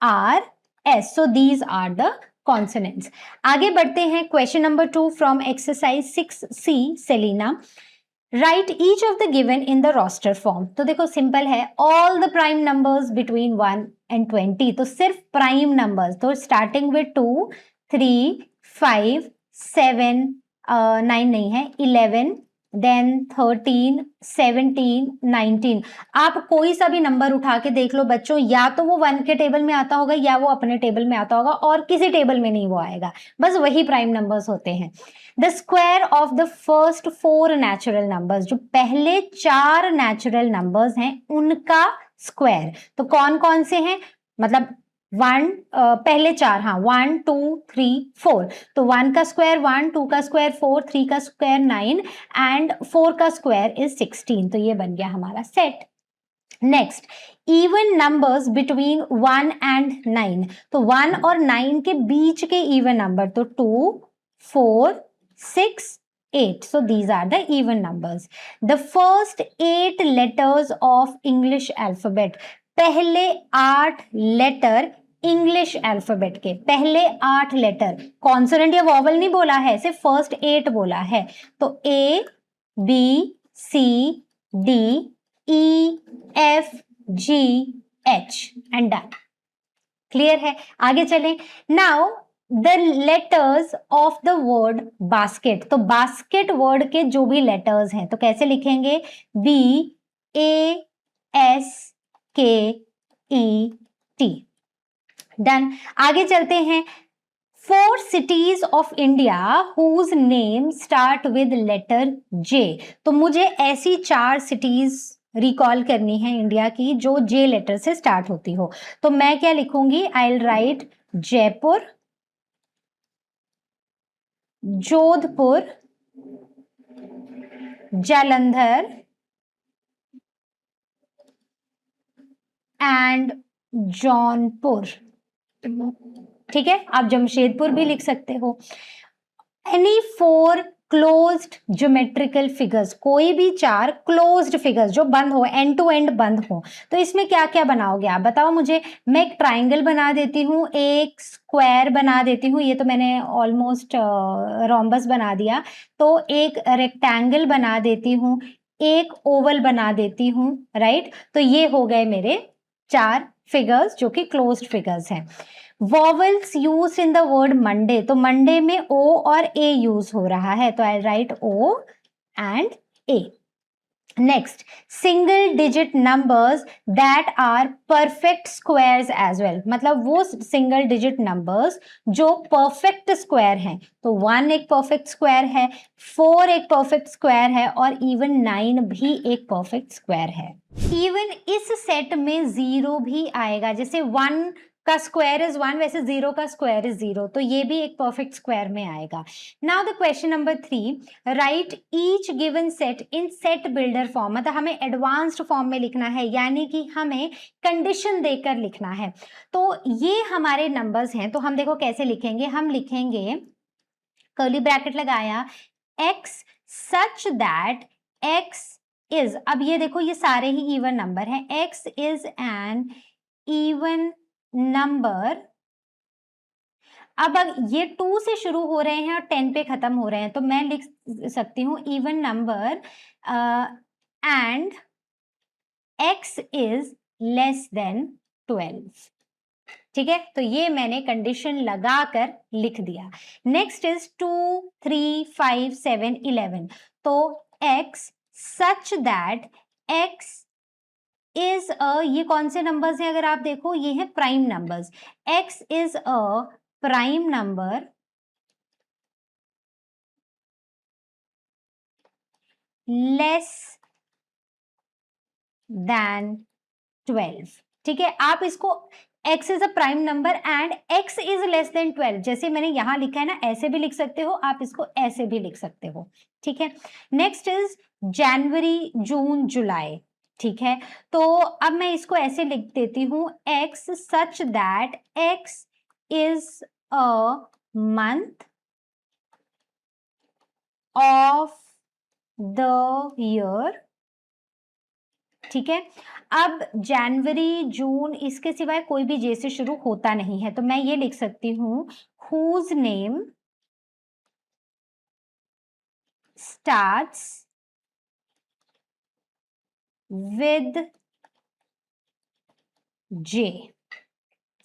R, S। So these are the consonants. आगे बढ़ते हैं। Question number 2 from exercise 6C, Selina. Write each of the given in the roster form. तो देखो simple है, all the prime numbers between 1 and 20। तो सिर्फ prime numbers, तो starting with 2, 3, 5, 7, 9 नहीं है, 11, देन 13, 17, 19। आप कोई सा भी नंबर उठा के देख लो बच्चों, या तो वो 1 के टेबल में आता होगा या वो अपने टेबल में आता होगा, और किसी टेबल में नहीं वो आएगा, बस वही प्राइम नंबर्स होते हैं। The square of the first 4 natural numbers, जो पहले 4 नेचुरल नंबर्स हैं उनका स्क्वायर। तो कौन कौन से हैं? मतलब 1, पहले 4, हाँ 1, 2, 3, 4। तो 1 का स्क्वायर 1, 2 का स्क्वायर 4, 3 का स्क्वायर 9 एंड 4 का स्क्वायर इज 16। तो ये बन गया हमारा set. Next, even numbers between 1 and 9। तो 1 और 9 के बीच के इवन नंबर, तो 2, 4, 6, 8. So these are the even numbers. The first 8 letters of English alphabet. पहले 8 लेटर इंग्लिश अल्फाबेट के, पहले 8 लेटर, कॉन्सोनेंट या वॉवल नहीं बोला है, सिर्फ फर्स्ट 8 बोला है। तो A, B, C, D, E, F, G, H and done. Clear है? आगे चलें। Now the letters of the word basket. तो बास्केट वर्ड के जो भी लेटर्स हैं तो कैसे लिखेंगे? B, A, S, K, E, T। Done. आगे चलते हैं। 4 cities of India whose name start with letter J। तो मुझे ऐसी 4 cities रिकॉल करनी है इंडिया की जो J लेटर से स्टार्ट होती हो। तो मैं क्या लिखूंगी? आई will right Jaipur, Jodhpur, Jalandhar and Jaunpur. ठीक है, आप जमशेदपुर भी लिख सकते हो। एनी 4 क्लोज्ड ज्योमेट्रिकल फिगर्स, कोई भी 4 क्लोज्ड फिगर्स जो बंद हो, एंड टू एंड बंद हो। तो इसमें क्या क्या बनाओगे आप बताओ मुझे। मैं एक ट्राइंगल बना देती हूँ, एक स्क्वायर बना देती हूँ, ये तो मैंने ऑलमोस्ट रोम्बस बना दिया। तो एक रेक्टेंगल बना देती हूँ, एक ओवल बना देती हूँ, राइट। तो ये हो गए मेरे 4 फिगर्स जो कि क्लोज्ड फिगर्स हैं। Vowels use in the word Monday. तो मंडे में ओ और ए यूज हो रहा है, तो I write O and A. Next, single digit numbers that are perfect squares as well. मतलब वो सिंगल डिजिट नंबर्स जो परफेक्ट स्क्वायर हैं। तो 1 एक परफेक्ट स्क्वायर है, 4 एक परफेक्ट स्क्वायर है और इवन 9 भी एक परफेक्ट स्क्वायर है। इवन इस सेट में 0 भी आएगा, जैसे 1 का स्क्वायर इज 1, वैसे 0 का स्क्वायर इज 0, तो ये भी एक परफेक्ट स्क्वायर में आएगा। Now the question number 3, right each given set in set builder form, मतलब हमें एडवांस्ड फॉर्म में लिखना है, यानी कि हमें कंडीशन देकर लिखना है। तो ये हमारे नंबर्स हैं, तो हम देखो कैसे लिखेंगे, हम लिखेंगे कर्ली ब्रैकेट लगाया x such that x is, अब ये देखो ये सारे ही इवन नंबर हैं, x is N even number. अब ये 2 से शुरू हो रहे हैं और 10 पे खत्म हो रहे हैं, तो मैं लिख सकती हूँ even number and x is less then 12। ठीक है, तो ये मैंने कंडीशन लगाकर लिख दिया। नेक्स्ट इज 2, 3, 5, 7, 11, तो x such that x is ये कौन से नंबर्स हैं, अगर आप देखो ये है prime numbers, x is a prime number less than 12। ठीक है, आप इसको x is a prime number and x is less then 12, जैसे मैंने यहां लिखा है ना, ऐसे भी लिख सकते हो, आप इसको ऐसे भी लिख सकते हो। ठीक है, नेक्स्ट इज जनवरी, जून, जुलाई। ठीक है, तो अब मैं इसको ऐसे लिख देती हूं, x such that x is a month of the year. ठीक है, अब जनवरी, जून, इसके सिवाय कोई भी जे से शुरू होता नहीं है, तो मैं ये लिख सकती हूँ whose name starts with J।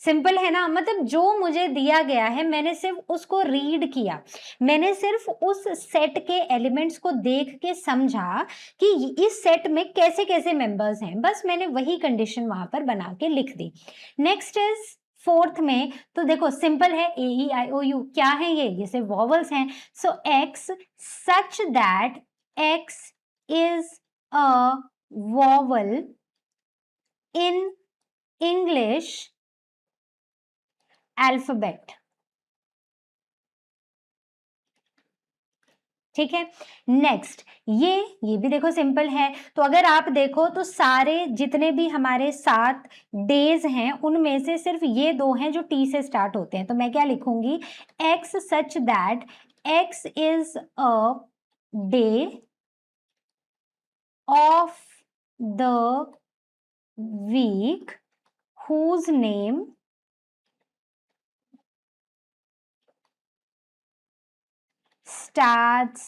Simple है ना, मतलब जो मुझे दिया गया है मैंने सिर्फ उसको रीड किया, मैंने सिर्फ उस सेट के एलिमेंट्स को देख के समझा कि इस सेट में कैसे कैसे मेंबर्स हैं, बस मैंने वही कंडीशन वहां पर बना के लिख दी। नेक्स्ट इज फोर्थ में, तो देखो सिंपल है, ए ई आई ओ यू, क्या है ये सिर्फ वॉवल्स हैं, so X such that x is a vowel in English alphabet. ठीक है, नेक्स्ट ये भी देखो सिंपल है, तो अगर आप देखो तो सारे जितने भी हमारे 7 डेज हैं उनमें से सिर्फ ये 2 हैं जो टी से स्टार्ट होते हैं, तो मैं क्या लिखूंगी, x such that x is a day of the week whose name starts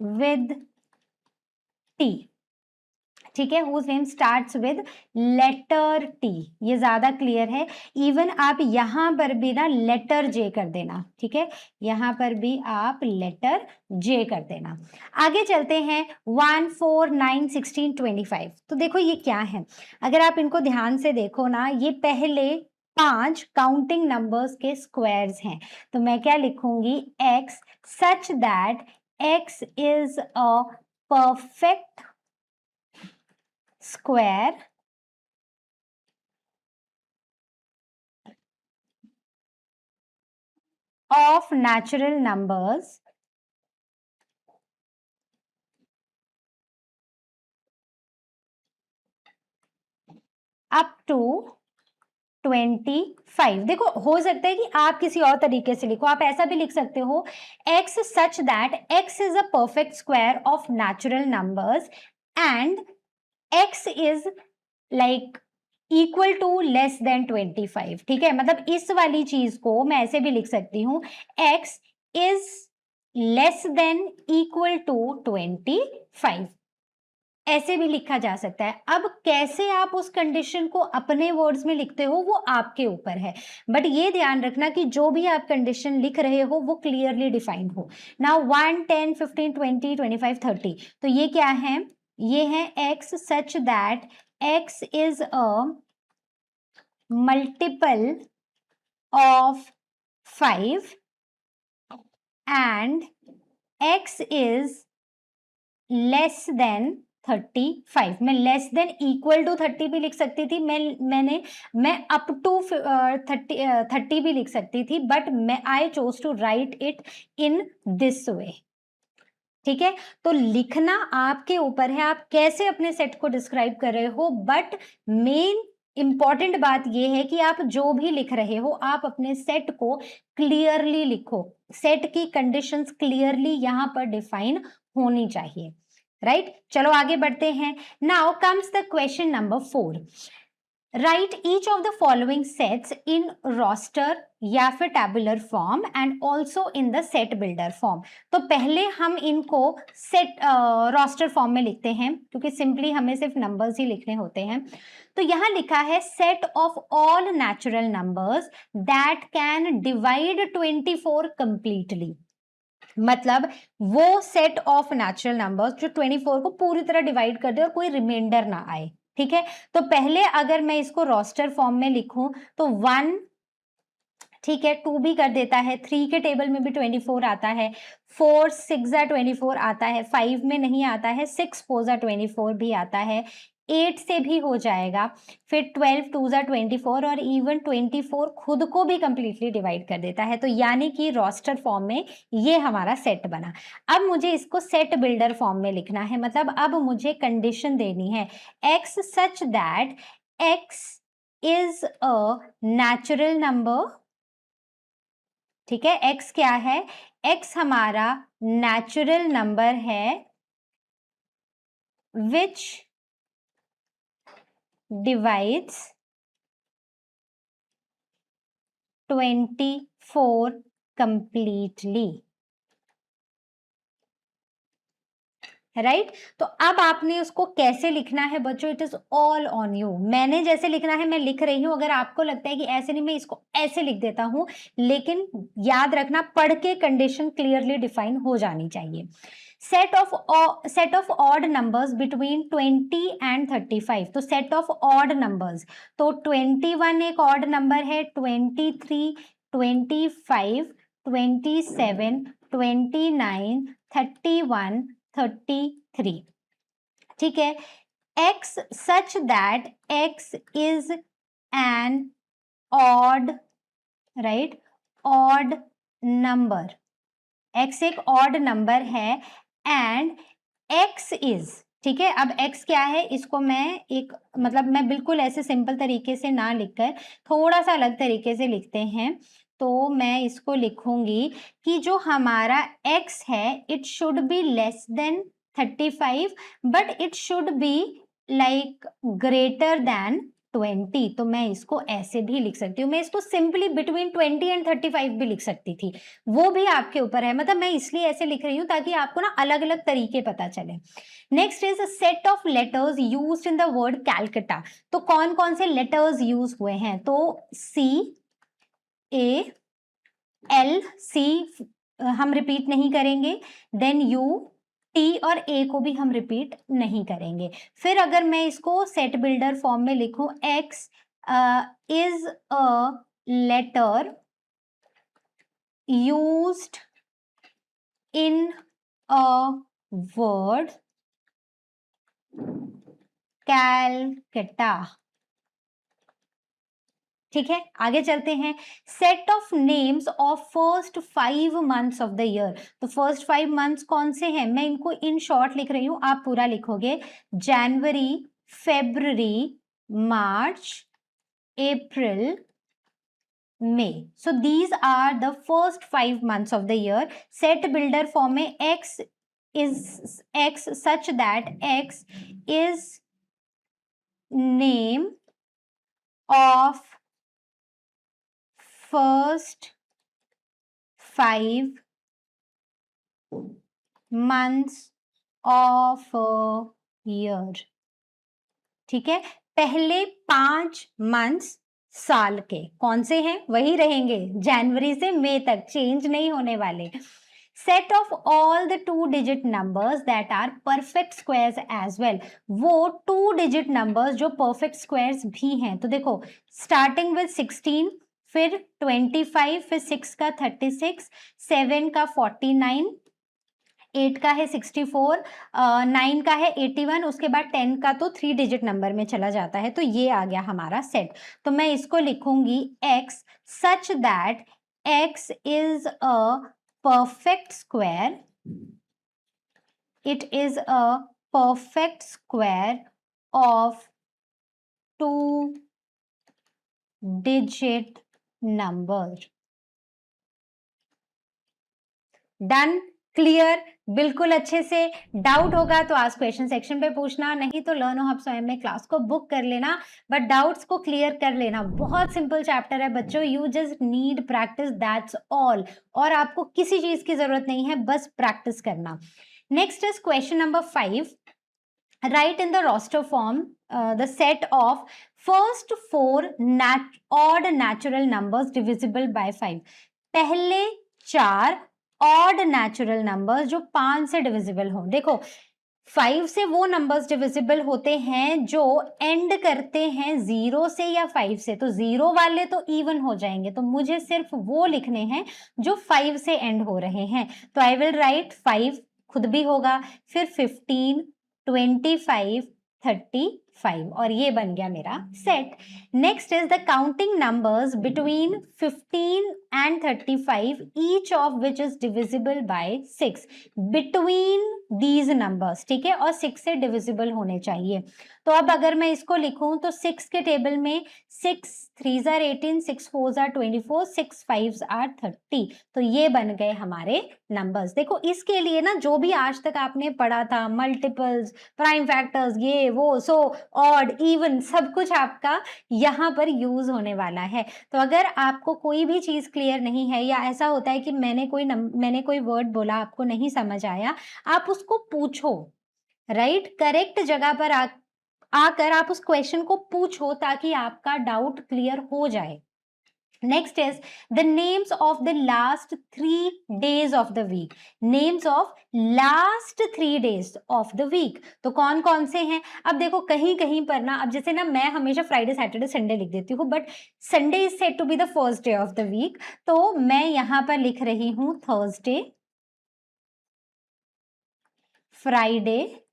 with T। ठीक है, whose name starts with letter T, ये ज्यादा क्लियर है। इवन आप यहां पर भी ना लेटर J कर देना। ठीक है, यहां पर भी आप लेटर J कर देना। आगे चलते हैं 1, 4, 9, 16, 25। तो देखो ये क्या है, अगर आप इनको ध्यान से देखो ना, ये पहले 5 काउंटिंग नंबर्स के स्क्वायर्स हैं, तो मैं क्या लिखूंगी, x such that x is a perfect square of natural numbers up to 25। देखो हो सकता है कि आप किसी और तरीके से लिखो, आप ऐसा भी लिख सकते हो, x such that x is a perfect square of natural numbers and x is like equal to less than 25। ठीक है, मतलब इस वाली चीज को मैं ऐसे भी लिख सकती हूँ, x is less than equal to 25, ऐसे भी लिखा जा सकता है। अब कैसे आप उस कंडीशन को अपने वर्ड्स में लिखते हो वो आपके ऊपर है, बट ये ध्यान रखना कि जो भी आप कंडीशन लिख रहे हो वो क्लियरली डिफाइंड हो। नाउ 1, 10, 15, 20, 25, 30, तो ये क्या है, ये है x such that x is a multiple of 5 and x is less than 35। मैं लेस देन इक्वल टू 30 भी लिख सकती थी, मैं अप टू 30 भी लिख सकती थी, but I chose to write it in this way. ठीक है, तो लिखना आपके ऊपर है, आप कैसे अपने सेट को डिस्क्राइब कर रहे हो, बट मेन इंपॉर्टेंट बात यह है कि आप जो भी लिख रहे हो आप अपने सेट को क्लियरली लिखो, सेट की कंडीशंस क्लियरली यहां पर डिफाइन होनी चाहिए, राइट। चलो आगे बढ़ते हैं। Now comes the question number 4। Write each of the following sets in roster या फिर tabular form and also in the set builder form. तो पहले हम इनको सेट रोस्टर फॉर्म में लिखते हैं, क्योंकि सिंपली हमें सिर्फ नंबर्स ही लिखने होते हैं। तो यहां लिखा है set of all natural numbers that can divide 24 completely. मतलब वो सेट ऑफ नेचुरल नंबर्स जो 24 को पूरी तरह डिवाइड कर दे और कोई रिमाइंडर ना आए। ठीक है, तो पहले अगर मैं इसको रोस्टर फॉर्म में लिखूं तो 1, ठीक है, 2 भी कर देता है, 3 के टेबल में भी 24 आता है, 4 6 24 आता है, 5 में नहीं आता है, 6 4 24 भी आता है, 8 से भी हो जाएगा, फिर 12 2 24 और इवन 24 खुद को भी कंप्लीटली डिवाइड कर देता है। तो यानी कि रोस्टर फॉर्म में ये हमारा सेट बना। अब मुझे इसको सेट बिल्डर फॉर्म में लिखना है, मतलब अब मुझे कंडीशन देनी है x such that x is a natural number. ठीक है, x क्या है, x हमारा नेचुरल नंबर है विच डिवाइड्स 24 कंप्लीटली, राइट। तो अब आपने उसको कैसे लिखना है बच्चों, it is all on you. मैंने जैसे लिखना है मैं लिख रही हूं, अगर आपको लगता है कि ऐसे नहीं, मैं इसको ऐसे लिख देता हूं, लेकिन याद रखना पढ़ के कंडीशन क्लियरली डिफाइन हो जानी चाहिए। Set of odd numbers between 20 and 35। तो सेट ऑफ ऑड नंबर्स, तो 21 एक ऑड नंबर है, 23 25 27 29 31 33। ठीक है, x such that x is an odd, right, odd number, x एक odd नंबर है एंड x is, ठीक है। अब x क्या है, इसको मैं एक मतलब मैं बिल्कुल ऐसे सिंपल तरीके से ना लिखकर थोड़ा सा अलग तरीके से लिखते हैं। तो मैं इसको लिखूंगी कि जो हमारा x है it should be less than 35 but it should be like greater than 20। तो मैं इसको ऐसे भी लिख सकती हूँ, मैं इसको सिंपली बिटवीन 20 एंड 35 भी लिख सकती थी, वो भी आपके ऊपर है। मतलब मैं इसलिए ऐसे लिख रही हूँ ताकि आपको ना अलग अलग तरीके पता चले। Next is a set of letters used in the word Calcutta. तो कौन कौन से लेटर्स यूज हुए हैं, तो C A L C हम रिपीट नहीं करेंगे, देन U T और A को भी हम रिपीट नहीं करेंगे। फिर अगर मैं इसको सेट बिल्डर फॉर्म में लिखूं, X is a letter used in a word Calcutta. ठीक है, आगे चलते हैं। Set of names of first 5 months of the year. तो फर्स्ट 5 मंथ्स कौन से हैं, मैं इनको इन शॉर्ट लिख रही हूं, आप पूरा लिखोगे। January, February, March, April, May. So these are the first 5 months of the year. Set builder form में x is x such that x is name of first 5 months of a year. ठीक है, पहले 5 months साल के कौन से हैं, वही रहेंगे, जनवरी से मई तक चेंज नहीं होने वाले। Set of all the 2 digit numbers that are perfect squares as well. वो 2 डिजिट नंबर्स जो परफेक्ट स्क्वायर्स भी हैं। तो देखो स्टार्टिंग विद 16, फिर 25, फिर 6 का 36, 7 का 49, 8 का है 64, 9 का है 81, उसके बाद 10 का तो 3 डिजिट नंबर में चला जाता है, तो ये आ गया हमारा सेट। तो मैं इसको लिखूंगी x such that x is a perfect square, it is a perfect square of 2 digit number. Done, clear, बिल्कुल अच्छे से। डाउट होगा तो आज क्वेश्चन सेक्शन पे पूछना, नहीं तो लर्न हब स्वयं में क्लास को बुक कर लेना, बट डाउट्स को क्लियर कर लेना। बहुत सिंपल चैप्टर है बच्चों, you just need practice, that's all. और आपको किसी चीज की जरूरत नहीं है, बस प्रैक्टिस करना। Next is question number 5। Write in the roster form the set of first 4 odd natural numbers divisible by 5। पहले 4 odd natural numbers जो 5 से divisible हो। देखो 5 से वो नंबर्स डिविजिबल होते हैं जो एंड करते हैं 0 से या 5 से, तो 0 वाले तो इवन हो जाएंगे, तो मुझे सिर्फ वो लिखने हैं जो 5 से एंड हो रहे हैं। तो आई विल राइट 5 खुद भी होगा, फिर 15, 25, 35 और ये बन गया मेरा set. Next is the counting numbers between 15 and 35 each of which is divisible bye 6। Between these numbers, ठीक है, और 6 से डिविजिबल होने चाहिए। तो अब अगर मैं इसको लिखूं तो 6 के टेबल में 6 3s are 18, 6 4s are 24, 6 5s are 30। तो ये बन गए हमारे नंबर्स। देखो इसके लिए ना जो भी आज तक आपने पढ़ा था, मल्टीपल्स, प्राइम फैक्टर्स, ये वो, सो, ऑड, इवन, सब कुछ आपका यहाँ पर यूज होने वाला है। तो अगर आपको कोई भी चीज क्लियर नहीं है, या ऐसा होता है कि मैंने कोई वर्ड बोला आपको नहीं समझ आया, आप उसको पूछो, राइट, करेक्ट जगह पर आकर आप उस क्वेश्चन को पूछो ताकि आपका डाउट क्लियर हो जाए। Next is the names of the last 3 days of the week. Names of last 3 days of the week, तो कौन कौन से हैं? अब देखो कहीं कहीं पर ना, अब जैसे ना मैं हमेशा फ्राइडे सैटरडे संडे लिख देती हूँ, but Sunday is said to be the first day of the week, तो मैं यहां पर लिख रही हूं थर्सडे, फ्राइडे,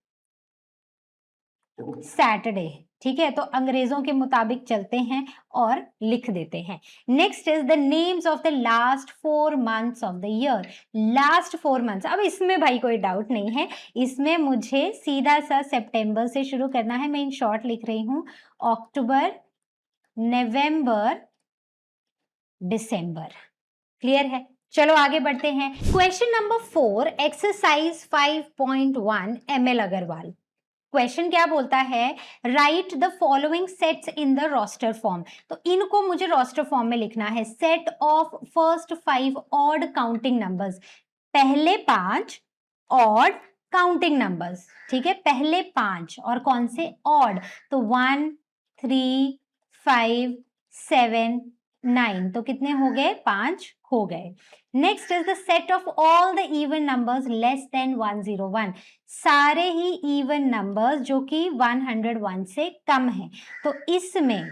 सैटरडे। ठीक है, तो अंग्रेजों के मुताबिक चलते हैं और लिख देते हैं। Next is the names of the last 4 months of the year. Last 4 months, अब इसमें भाई कोई डाउट नहीं है, इसमें मुझे सीधा सा सितंबर से शुरू करना है। मैं इन शॉर्ट लिख रही हूं अक्टूबर, नवंबर, दिसंबर। क्लियर है? चलो आगे बढ़ते हैं। Question number 4, exercise 5.1 ML Agarwal. Question क्या बोलता है? Write the following sets in the roster form. तो इनको मुझे रोस्टर फॉर्म में लिखना है। Set of first 5 odd counting numbers, पहले 5 ऑड काउंटिंग नंबर्स, ठीक है, पहले 5 और कौन से? ऑड। तो 1 3 5 7 9, तो कितने हो गए? 5 हो गए। Next is the set of all the even numbers less then 101। सारे ही इवन नंबर्स जो कि 101 से कम है। तो इसमें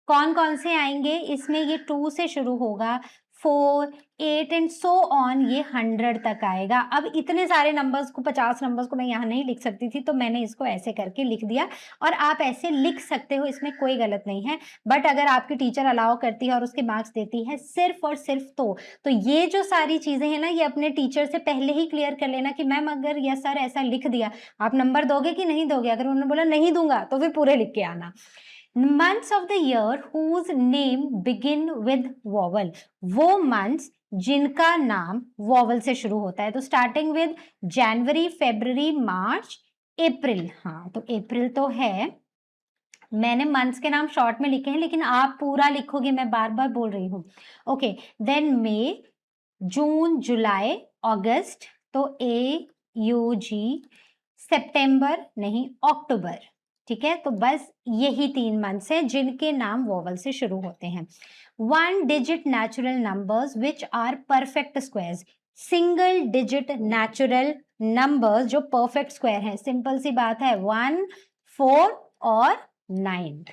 कौन कौन से आएंगे? इसमें ये 2 से शुरू होगा, 4 8 एंड सो ऑन, ये 100 तक आएगा। अब इतने सारे नंबर्स को, 50 नंबर्स को मैं यहाँ नहीं लिख सकती थी, तो मैंने इसको ऐसे करके लिख दिया, और आप ऐसे लिख सकते हो, इसमें कोई गलत नहीं है। बट अगर आपकी टीचर अलाउ करती है और उसके मार्क्स देती है सिर्फ और सिर्फ तो ये जो सारी चीजें हैं ना, ये अपने टीचर से पहले ही क्लियर कर लेना कि मैम अगर यस सर ऐसा लिख दिया, आप नंबर दोगे कि नहीं दोगे? अगर उन्होंने बोला नहीं दूंगा, तो फिर पूरे लिख के आना। Months of the year whose name begin with vowel. वो मंथ्स जिनका नाम वॉवल से शुरू होता है। तो starting with January, February, March, April. हाँ, तो अप्रैल तो है, मैंने मंथ्स के नाम शॉर्ट में लिखे हैं, लेकिन आप पूरा लिखोगे, मैं बार बार बोल रही हूँ। ओके, देन मई, जून, जुलाई, अगस्त, तो AUG, सितंबर नहीं, अक्टूबर। ठीक है, तो बस यही 3 मंथ्स हैं जिनके नाम वॉवल से शुरू होते हैं। 1 digit natural numbers which are perfect squares. Single digit natural numbers जो परफेक्ट स्क्वायर हैं। सिंपल सी बात है, 1 4 और 9।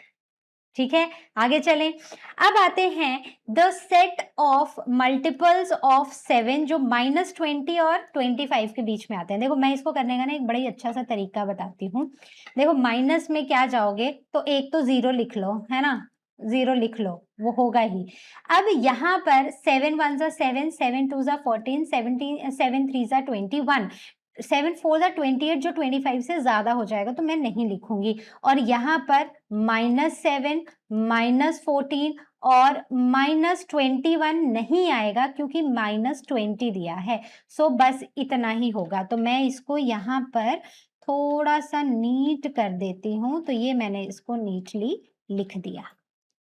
ठीक है, आगे चलें। अब आते हैं the set of multiples of 7 जो -20 और 25 के बीच में आते हैं। देखो मैं इसको करने का ना एक बड़ा ही अच्छा सा तरीका बताती हूँ। देखो माइनस में क्या जाओगे तो एक तो 0 लिख लो, है ना? 0 लिख लो, वो होगा ही। अब यहाँ पर 7 1 जा 7, 7 2 जा 14, 17 7 3 जा 21, 7 4 जा 28 जो 25 से ज़्यादा हो जाएगा तो मैं नहीं लिखूँगी। और यहाँ पर -7, -14 और -21 नहीं आएगा क्योंकि -20 दिया है। सो बस इतना ही होगा। तो मैं इसको यहाँ पर थोड़ा-सा नीट कर देती हूँ, तो ये मैंने इसको नीटली लिख दिया।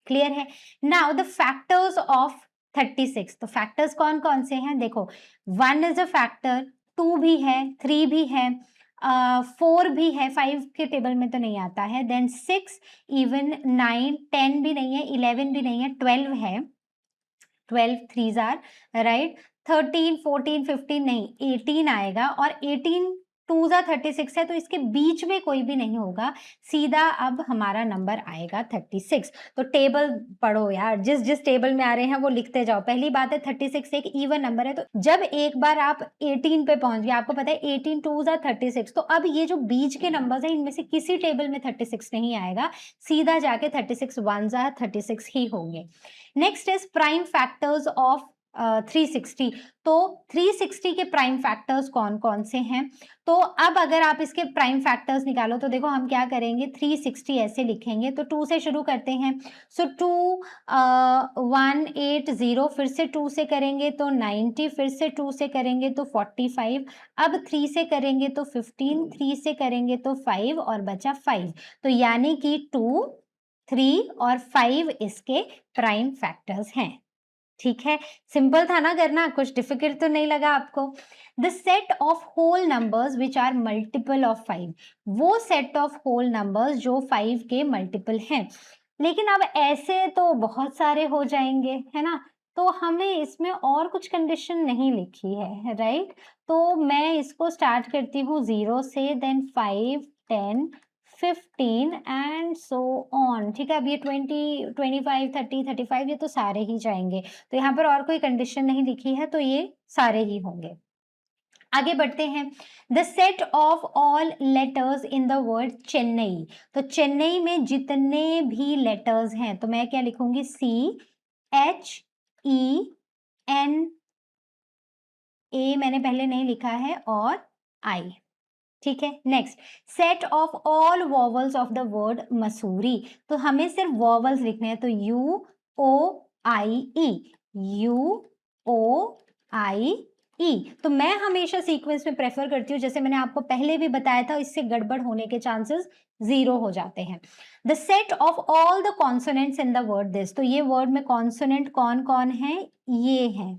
क्लियर है? नाउ द फैक्टर्स ऑफ 36, तो फैक्टर्स कौन-कौन से हैं? देखो 1 इज़ अ फैक्टर, 2 भी है, 3 भी है, 4 भी है, 5 के टेबल में तो नहीं आता है, देन 6, इवन 9, 10 भी नहीं है, 11 भी नहीं है, 12 है, 12 थ्रीज़ आर राइट, 13, 14, 15 नहीं, 18 आएगा और 18 2 जा 36 है तो इसके बीच में कोई भी नहीं होगा, सीधा अब हमारा नंबर आएगा 36। तो टेबल पढ़ो यार, जिस टेबल में आ रहे हैं वो लिखते जाओ। पहली बात है 36 एक इवन नंबर है, तो जब एक बार आप 18 पे पहुंच गए, आपको पता है 18 2 जा 36, तो अब ये जो बीच के नंबर्स हैं इनमें से किसी टेबल में 36 नहीं आएगा, सीधा जाके 36 1 जा 36 ही होंगे। Next is prime factors of 360, तो 360 के प्राइम फैक्टर्स कौन कौन से हैं? तो अब अगर आप इसके प्राइम फैक्टर्स निकालो तो देखो हम क्या करेंगे, 360 ऐसे लिखेंगे, तो 2 से शुरू करते हैं। सो 2 180, फिर से 2 से करेंगे तो 90, फिर से 2 से करेंगे तो 45, अब 3 से करेंगे तो 15, 3 से करेंगे तो 5 और बचा 5, तो यानी कि 2 3 और 5 इसके प्राइम फैक्टर्स हैं। ठीक है, सिंपल था ना करना, कुछ डिफिकल्ट तो नहीं लगा आपको। The set of whole numbers which are multiple of 5, वो सेट ऑफ होल नंबर्स जो 5 के मल्टीपल हैं। लेकिन अब ऐसे तो बहुत सारे हो जाएंगे, है ना? तो हमें इसमें और कुछ कंडीशन नहीं लिखी है, राइट? तो मैं इसको स्टार्ट करती हूँ 0 से, देन 5 10 15 एंड सो ऑन। ठीक है, अब ये 20 25 30 35 ये तो सारे ही जाएंगे, तो यहाँ पर और कोई कंडीशन नहीं लिखी है, तो ये सारे ही होंगे। आगे बढ़ते हैं। The set of all letters in the word Chennai, तो चेन्नई में जितने भी लेटर्स हैं तो मैं क्या लिखूंगी, CHEN, ए मैंने पहले नहीं लिखा है, और आई। ठीक है, next set of all vowels of the word Mussoorie, तो हमें सिर्फ वॉवल्स लिखने हैं, तो UOIE, UOIE। तो मैं हमेशा सीक्वेंस में प्रेफर करती हूँ, जैसे मैंने आपको पहले भी बताया था, इससे गड़बड़ होने के चांसेस 0 हो जाते हैं। The set of all the consonants in the word this, तो ये वर्ड में कॉन्सोनेंट कौन कौन है, ये है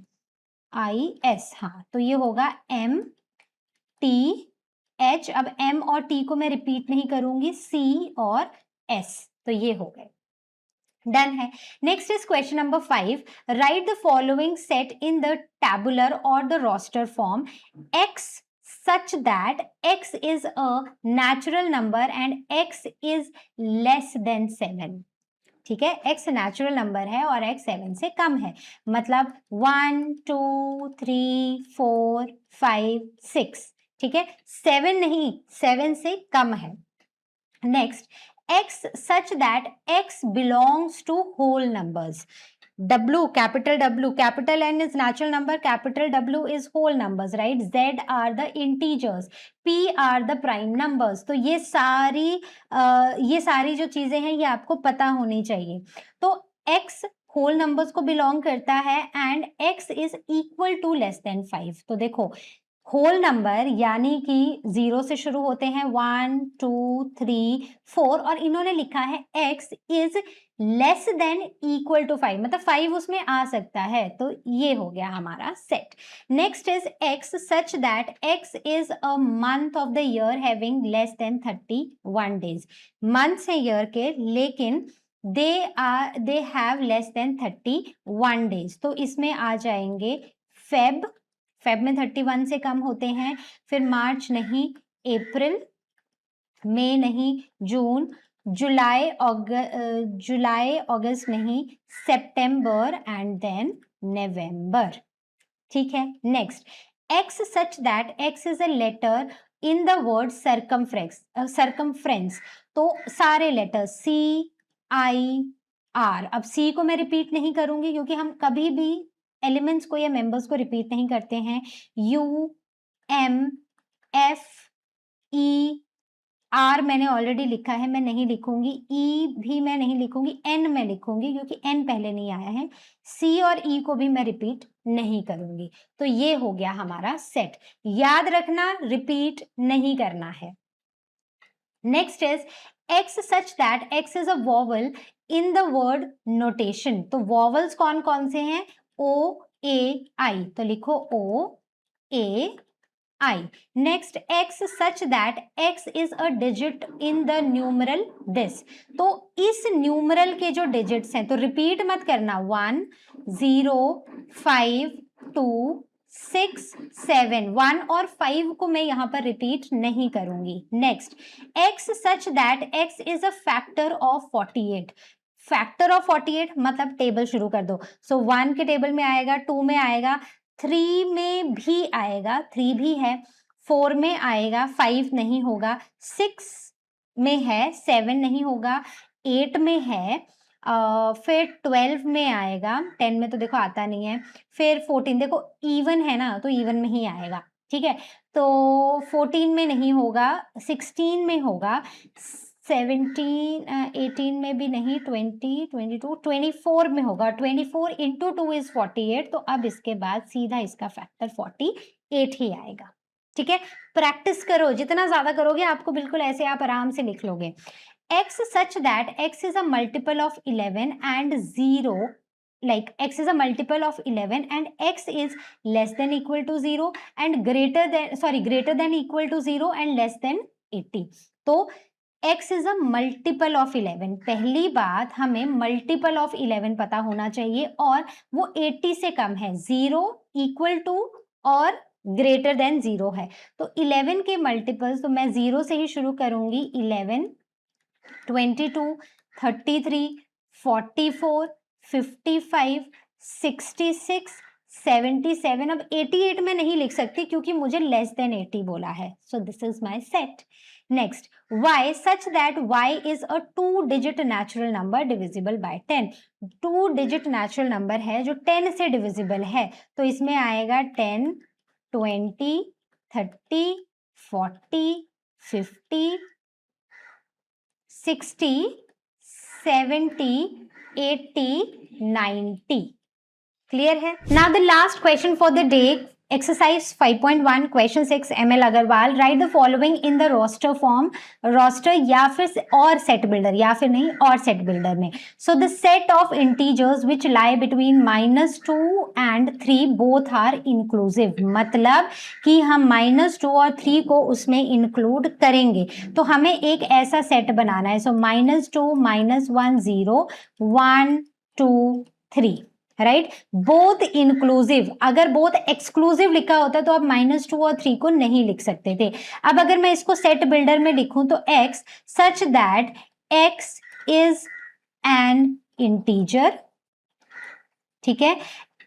IS, हाँ, तो ये होगा MT H, अब M और T को मैं रिपीट नहीं करूंगी, C और S, तो ये हो गए, डन है। Next is question number 5, write the following set in the tabular और the roster form X such that X is a natural number and X is less than 7। ठीक है, X नेचुरल नंबर है और X 7 से कम है, मतलब 1 2 3 4 5 6, ठीक है, 7 नहीं, 7 से कम है। Next, X such that X belongs to whole numbers। W, capital W, capital N is natural number, capital W is whole numbers, right? Z are the integers, P are the prime numbers। तो ये सारी जो चीजें हैं ये आपको पता होनी चाहिए। तो X होल नंबर्स को बिलोंग करता है and X is equal to less than 5। तो देखो होल नंबर यानी कि 0 से शुरू होते हैं, 1 2 3 4, और इन्होंने लिखा है X is less than equal to 5, मतलब 5 उसमें आ सकता है, तो ये हो गया हमारा set. Next is X such that X is a month of the year having less than 31 days. Months है ईयर के, लेकिन they have less than 31 days, तो इसमें आ जाएंगे फेब में 31 से कम होते हैं, फिर मार्च नहीं, अप्रैल, मई नहीं, जून, जुलाई अगस्त नहीं, सितंबर एंड देन नवंबर। ठीक है, next, x such that x is a letter in the word circumference. तो सारे लेटर सी आई आर, अब सी को मैं रिपीट नहीं करूंगी क्योंकि हम कभी भी एलिमेंट्स को या मेंबर्स को रिपीट नहीं करते हैं। U M F E R मैंने ऑलरेडी लिखा है, मैं नहीं लिखूंगी। ई भी मैं नहीं लिखूंगी, एन मैं लिखूंगी क्योंकि एन पहले नहीं आया है। सी और ई को भी मैं रिपीट नहीं करूंगी। तो ये हो गया हमारा सेट। याद रखना, रिपीट नहीं करना है। Next is x such that x is a vowel in the word notation. तो वॉवल्स कौन कौन से हैं? ओ ए आई, तो लिखो ओ ए I. Next, x such that x is a digit in the numeral this. तो इस न्यूमरल के जो डिजिट्स हैं, तो रिपीट मत करना, 1 0 5 2 6 7, 1 और 5 को मैं यहाँ पर रिपीट नहीं करूंगी। Next, x such that x is a factor of 48. Factor of 48 मतलब टेबल शुरू कर दो। सो 1 के टेबल में आएगा, 2 में आएगा, 3 में भी आएगा, 3 भी है, 4 में आएगा, 5 नहीं होगा, 6 में है, 7 नहीं होगा, 8 में है, फिर 12 में आएगा, 10 में तो देखो आता नहीं है, फिर 14, देखो इवन है ना, तो इवन में ही आएगा। ठीक है, तो 14 में नहीं होगा, 16 में होगा, 17 18 में भी नहीं, 20 22 24 में होगा। 24 इंटू 2 इज 48, तो अब इसके बाद सीधा इसका फैक्टर 48 ही आएगा। ठीक है, प्रैक्टिस करो, जितना ज्यादा करोगे आपको बिल्कुल ऐसे आप आराम से लिख लोगे। x such that x is a multiple of 11 and 0, like x is a multiple of 11 and x is less than equal to 0 and greater than equal to 0 and less than 80। तो x is a multiple of 11, पहली बात हमें multiple of 11 पता होना चाहिए और वो 80 से कम है, 0 equal to और ग्रेटर देन 0 है। तो 11 के मल्टीपल्स, तो मैं 0 से ही शुरू करूंगी, 11 22 33 44 55 66 77। अब 88 में नहीं लिख सकती क्योंकि मुझे लेस देन 80 बोला है, सो this is my set. Next, y such that y is a 2-digit natural number divisible by 10। 2-digit natural number है जो 10 से डिविजिबल है, तो इसमें आएगा 10 20 30 40 50 60 70 80 90। क्लियर है? Now the last question for the day, exercise 5.1 question 6 ML Agarwal, write the following in the roster form. Roster या फिर और सेट बिल्डर, या फिर नहीं और सेट बिल्डर में। So the set of integers which lie between -2 and 3 both are inclusive, मतलब कि हम -2 और 3 को उसमें इंक्लूड करेंगे। तो हमें एक ऐसा सेट बनाना है, सो -2 -1 0 1 2 3, राइट, बोथ इंक्लूसिव। अगर बोथ एक्सक्लूसिव लिखा होता तो आप -2 और 3 को नहीं लिख सकते थे। अब अगर मैं इसको सेट बिल्डर में लिखूं तो x such that x is an integer, ठीक है,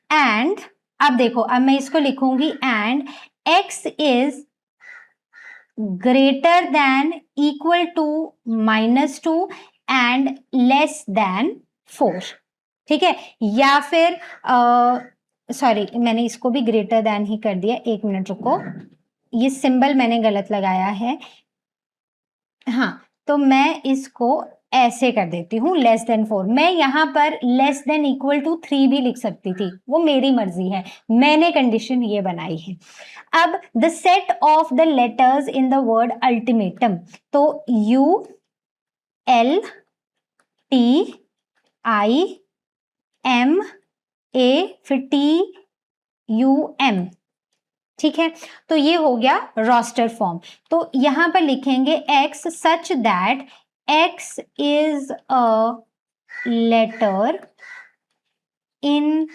एंड अब देखो, अब मैं इसको लिखूंगी and x is greater than equal to -2 and less than 4। ठीक है, या फिर सॉरी मैंने इसको भी ग्रेटर देन ही कर दिया, एक मिनट रुको, ये सिंबल मैंने गलत लगाया है। हाँ, तो मैं इसको ऐसे कर देती हूँ, लेस देन 4। मैं यहाँ पर लेस देन इक्वल टू 3 भी लिख सकती थी, वो मेरी मर्जी है, मैंने कंडीशन ये बनाई है। अब the set of the letters in the word ultimatum, तो U L T I M A फिर T U M, ठीक है, तो ये हो गया रोस्टर फॉर्म। तो यहां पर लिखेंगे x such that x is a letter in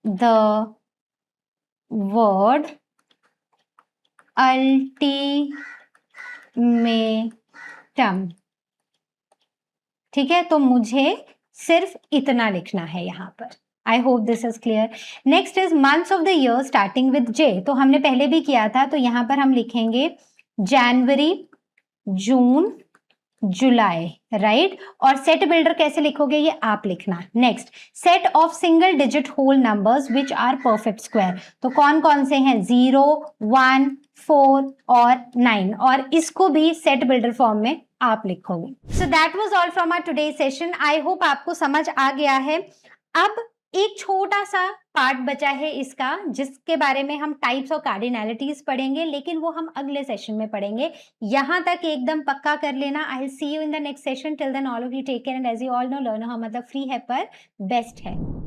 the word ultimatum, ठीक है, तो मुझे सिर्फ इतना लिखना है यहाँ पर। आई hope this is clear. Next is months of the year starting with J, तो हमने पहले भी किया था, तो यहाँ पर हम लिखेंगे जनवरी, जून, जुलाई, राइट। और सेट बिल्डर कैसे लिखोगे ये आप लिखना। Next, set of single digit whole numbers which are perfect square, तो कौन कौन से हैं, 0, 1, 4 और 9, और इसको भी सेट बिल्डर फॉर्म में आप लिखोगे। So that was all from our today session. I hope आपको समझ आ गया है। अब एक छोटा सा पार्ट बचा है इसका, जिसके बारे में हम टाइप्स और कार्डिनैलिटीज पढ़ेंगे, लेकिन वो हम अगले सेशन में पढ़ेंगे। यहां तक एकदम पक्का कर लेना। I will see you in the next session. Till then all of you take care, and as you all know, learn how मतलब फ्री है पर बेस्ट है।